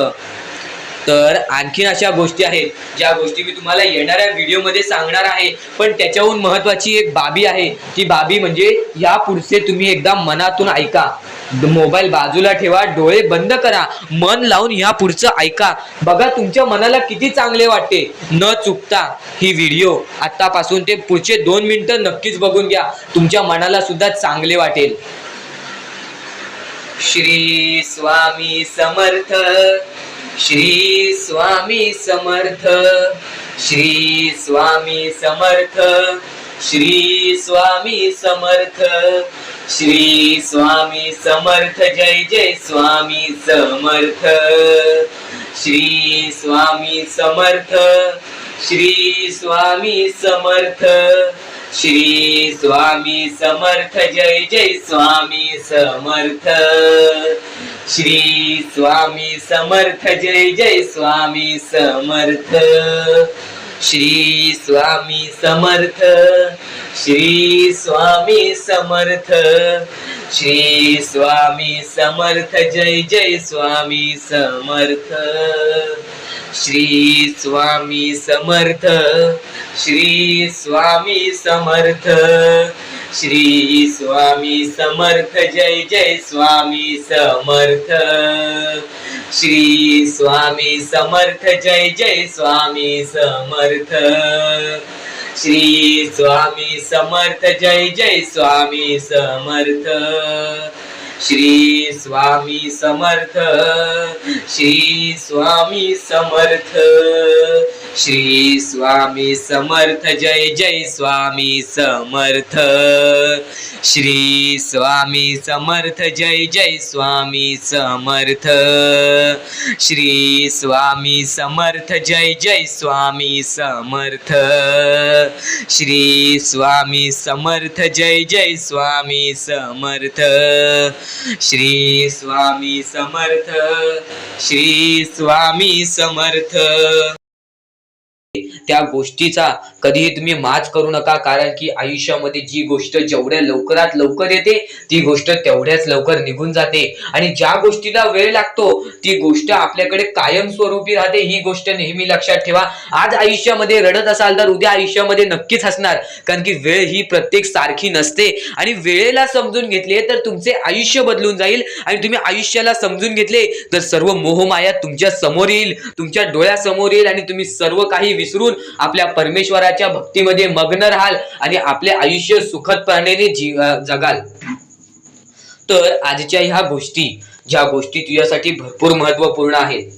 तर आणखीन अशा गोष्टी आहेत ज्या गोष्टी मी तुम्हाला येणाऱ्या व्हिडिओमध्ये सांगणार आहे, पण त्याच्याहून महत्वाची एक बाबी आहे. ती बाबी म्हणजे या पुढचे तुम्ही एकदा मनातून ऐका, मोबाईल बाजूला ठेवा, डोळे बंद करा, मन लावून या पुढचं ऐका. बघा तुमच्या मनाला किती चांगले वाटते. न चुकता ही व्हिडिओ आतापासून ते पुढचे 2 मिनिटं नक्कीच बघून घ्या, तुमच्या मनाला सुद्धा चांगले वाटेल. श्री स्वामी समर्थ, श्री स्वामी समर्थ, श्री स्वामी समर्थ, श्री स्वामी समर्थ, श्री स्वामी समर्थ, जय जय स्वामी समर्थ, श्री स्वामी समर्थ, श्री स्वामी समर्थ, श्री स्वामी समर्थ, जय जय स्वामी समर्थ, श्री स्वामी समर्थ, जय जय स्वामी समर्थ, श्री स्वामी समर्थ, श्री स्वामी समर्थ, श्री स्वामी समर्थ, जय जय स्वामी समर्थ, श्री स्वामी समर्थ, श्री स्वामी समर्थ, श्री स्वामी समर्थ, जय जय स्वामी समर्थ, श्री स्वामी समर्थ, जय जय स्वामी समर्थ, श्री स्वामी समर्थ, जय जय स्वामी समर्थ, श्री स्वामी समर्थ, श्री स्वामी समर्थ, श्री स्वामी समर्थ, जय जय स्वामी समर्थ, श्री स्वामी समर्थ, जय जय स्वामी समर्थ, श्री स्वामी समर्थ, जय जय स्वामी समर्थ, श्री स्वामी समर्थ, जय जय स्वामी समर्थ, श्री स्वामी समर्थ, श्री स्वामी समर्थ. त्या गोष्टीचा कधीही तुम्ही माज करू नका, कारण की आयुष्यामध्ये जी गोष्ट जेवढ्या लवकरात लवकर येते ती गोष्ट तेवढ्याच लवकर निघून जाते, आणि ज्या गोष्टीला वेळ लागतो ती गोष्ट आपल्याकडे कायमस्वरूपी राहते। ही गोष्ट नेहमी लक्षात ठेवा। आज आयुष्यामध्ये रडत असाल तर उद्या आयुष्यामध्ये नक्कीच हसणार, कारण की वेळ ही प्रत्येक सारखी नसते, आणि वेळेला समजून घेतले तर तुमचे आयुष्य बदलून जाईल, आणि तुम्ही आयुष्याला समजून घेतले तर सर्व मोहमाया तुमच्या समोर येईल, तुमच्या डोळ्यासमोर येईल, आणि तुम्ही सर्व काही विसरून आपल्या परमेश्वराच्या भक्तीमध्ये मग्न राहाल आणि आपले आयुष्य सुखदपणे जगाल। तर आजच्या ह्या गोष्टी, ज्या गोष्टी तुझ्यासाठी भरपूर महत्वपूर्ण आहेत,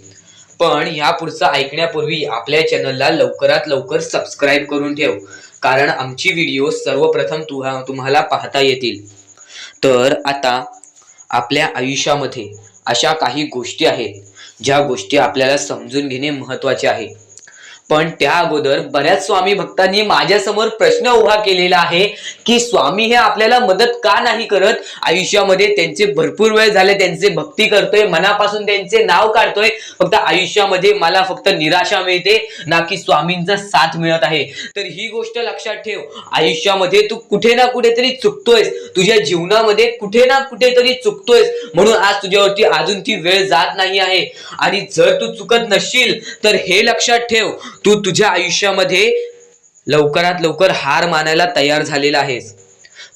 पण ह्या पुढचं ऐकण्यापूर्वी आपल्या चॅनलला लवकरात लवकर सबस्क्राईब करून ठेव, कारण आमची व्हिडिओ सर्वप्रथम तुम्हाला पाहता येतील। तर आता आपल्या आयुष्यामध्ये अशा काही गोष्टी आहेत ज्या गोष्टी आपल्याला समजून घेणे महत्वाचे आहे, पण त्या अगोदर बऱ्याच स्वामी भक्तांनी माझ्यासमोर प्रश्न उभा केलेला आहे की स्वामी हे आपल्याला मदत का नाही करत? आयुष्यामध्ये त्यांचे भरपूर वेळ झाले, त्यांचे भक्ती करतोय, मनापासून त्यांचे नाव काढतोय, फक्त आयुष्यामध्ये मला फक्त निराशा मिळते, ना की स्वामींचा साथ मिळत आहे। तर ही गोष्ट लक्षात ठेव, आयुष्यामध्ये तू कुठे ना कुठेतरी चुकतोयस, तुझ्या जीवनामध्ये कुठे ना कुठेतरी चुकतोयस, म्हणून आज तुझ्यावरती अजून ती वेळ जात नाही आहे। आणि जर तू चुकत नसशील तर हे लक्षात ठेव, तू तुझ्या आयुष्यामध्ये लवकरात लवकर हार मानायला तयार झालेला आहेस।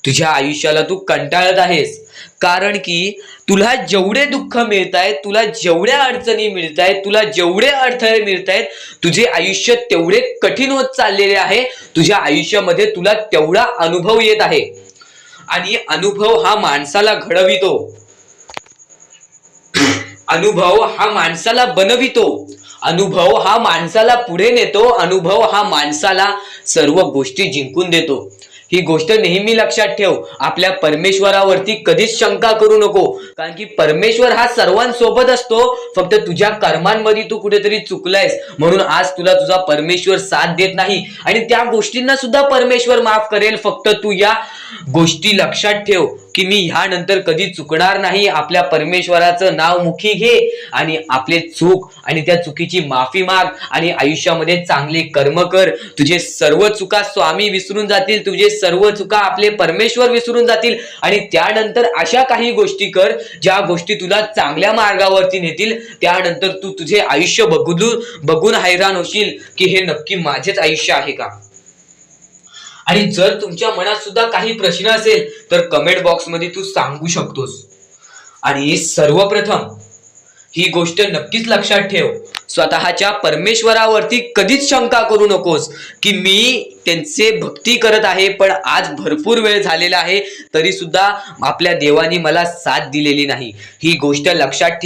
तुझ्या आयुष्याला तू कंटाळत आहेस, कारण की तुला जेवढे दुःख मिळतायत, तुला जेवढ्या अडचणी मिळतायत, तुला जेवढे अडथळे मिळतायत, तुझे आयुष्य तेवढे कठीण होत चाललेले आहे, तुझ्या आयुष्यामध्ये तुला तेवढा अनुभव येत आहे, आणि अनुभव हा माणसाला घडवितो, अनुभव हा माणसाला बनवितो, अनुभव हा माणसाला पुढे नेतो, अनुभव हा माणसाला सर्व गोष्टी जिंकून देतो। ही गोष्ट नेहमी लक्षात ठेव। आपल्या परमेश्वरावरती कधीच शंका करू नको, कारण की परमेश्वर हा सर्वांसोबत असतो, फक्त तुझ्या कर्मांमध्ये तू कुठेतरी चुकलायस, म्हणून आज तुला तुझा परमेश्वर साथ देत नाही, आणि त्या गोष्टींना सुद्धा परमेश्वर माफ करेल। फक्त तू या गोष्टी लक्षात ठेव की मी ह्यानंतर कधी चुकणार नाही। आपल्या परमेश्वराचं नाव मुखी घे आणि आपले चूक आणि त्या चुकीची माफी माग, आणि आयुष्यामध्ये चांगले कर्म कर। तुझे सर्व चुका स्वामी विसरून जातील, तुझे सर्व चुका आपले परमेश्वर विसरून जातील, आणि त्यानंतर अशा काही गोष्टी कर ज्या गोष्टी तुला चांगल्या मार्गावरती नेतील। त्यानंतर तू तुझे आयुष्य बघून हैराण होशील की हे नक्की माझेच आयुष्य आहे का? आणि जर तुमच्या मनात सुद्धा काही प्रश्न असेल तर कमेंट बॉक्स मध्ये तू सांगू शकतोस। आणि सर्वप्रथम ही गोष्ट नक्कीच लक्षात ठेव, स्वतःच्या परमेश्वरावरती कधीच शंका करू नकोस की मी त्यांचे भक्ती करत आहे, पण आज भरपूर वेळ झालेला आहे तरी सुद्धा आपल्या देवानी मला साथ दिलेली नाही। ही गोष्ट लक्षात ठेव।